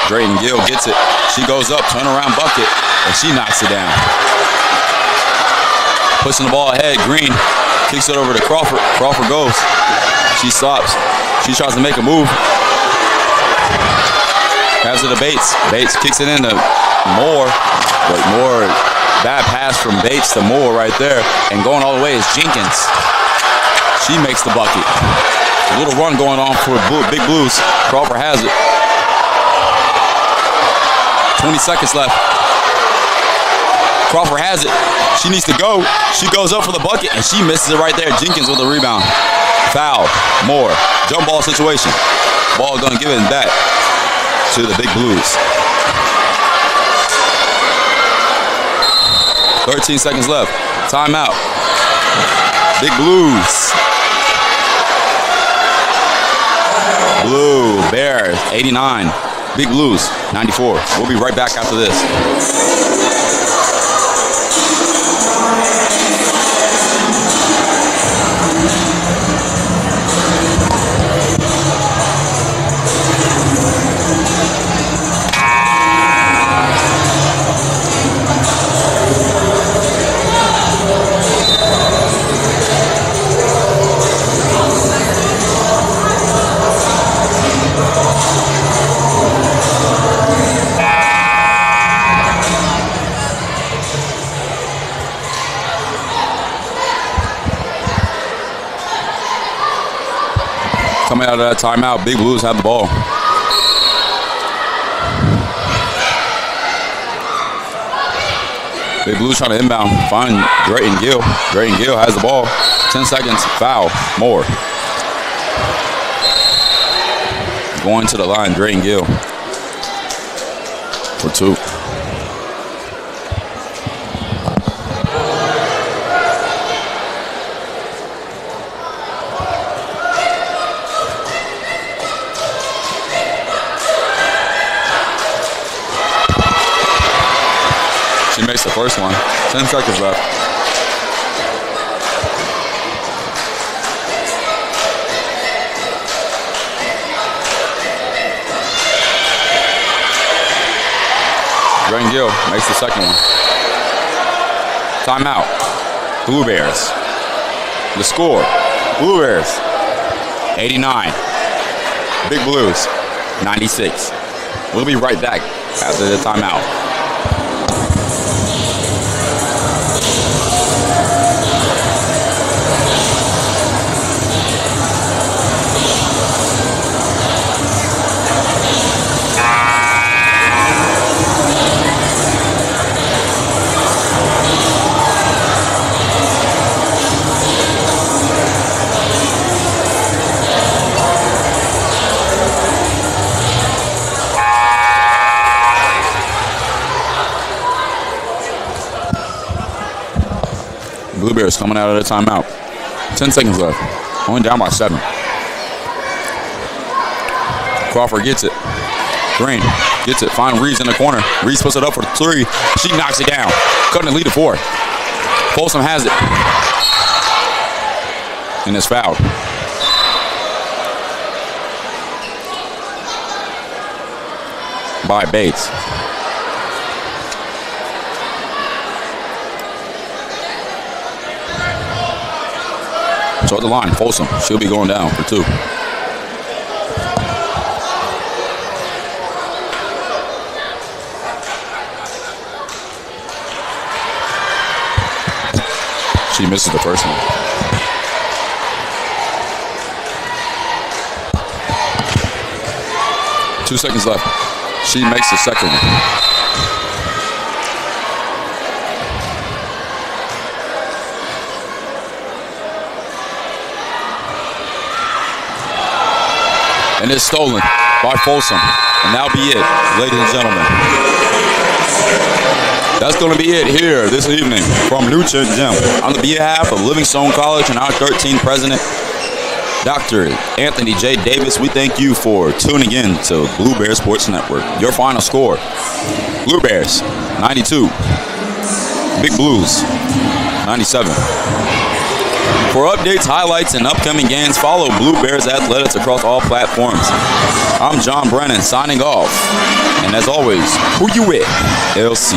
Drayton Gill gets it. She goes up, turnaround bucket, and she knocks it down. Pushing the ball ahead. Green kicks it over to Crawford. Crawford goes. She stops. She tries to make a move. Has it to Bates. Bates kicks it into Moore. But Moore, bad pass from Bates to Moore right there. And going all the way is Jenkins. She makes the bucket. A little run going on for Big Blues. Crawford has it. 20 seconds left. Crawford has it. She needs to go. She goes up for the bucket, and she misses it right there. Jenkins with the rebound. Foul. Moore. Jump ball situation. Ball going to give it back to the Big Blues. 13 seconds left. Timeout. Big Blues. Blue Bears, 89. Big Blues, 94. We'll be right back after this. Coming out of that timeout, Big Blues have the ball. Big Blues trying to inbound, find Drayton Gill. Drayton Gill has the ball. 10 seconds, foul, more. Going to the line, Drayton Gill for 2. She makes the first one. 10 seconds left. Drayton Gill makes the second one. Timeout. Blue Bears. The score. Blue Bears 89. Big Blues 96. We'll be right back after the timeout. Blue Bears coming out of the timeout. 10 seconds left. Only down by 7. Crawford gets it. Green gets it. Find Reeves in the corner. Reeves puts it up for 3. She knocks it down. Cutting the lead to 4. Folsom has it. And it's fouled. By Bates. So at the line, Folsom. She'll be going down for 2. She misses the first one. Two seconds left. She makes the second one. And it's stolen by Folsom. And that'll be it, ladies and gentlemen. That's going to be it here this evening from New Trent Gym. On behalf of Livingstone College and our 13th president, Dr. Anthony J. Davis, we thank you for tuning in to Blue Bears Sports Network. Your final score, Blue Bears 92, Big Blues 97. For updates, highlights, and upcoming games, follow Blue Bears Athletics across all platforms. I'm John Brennan signing off. And as always, who you with? LC.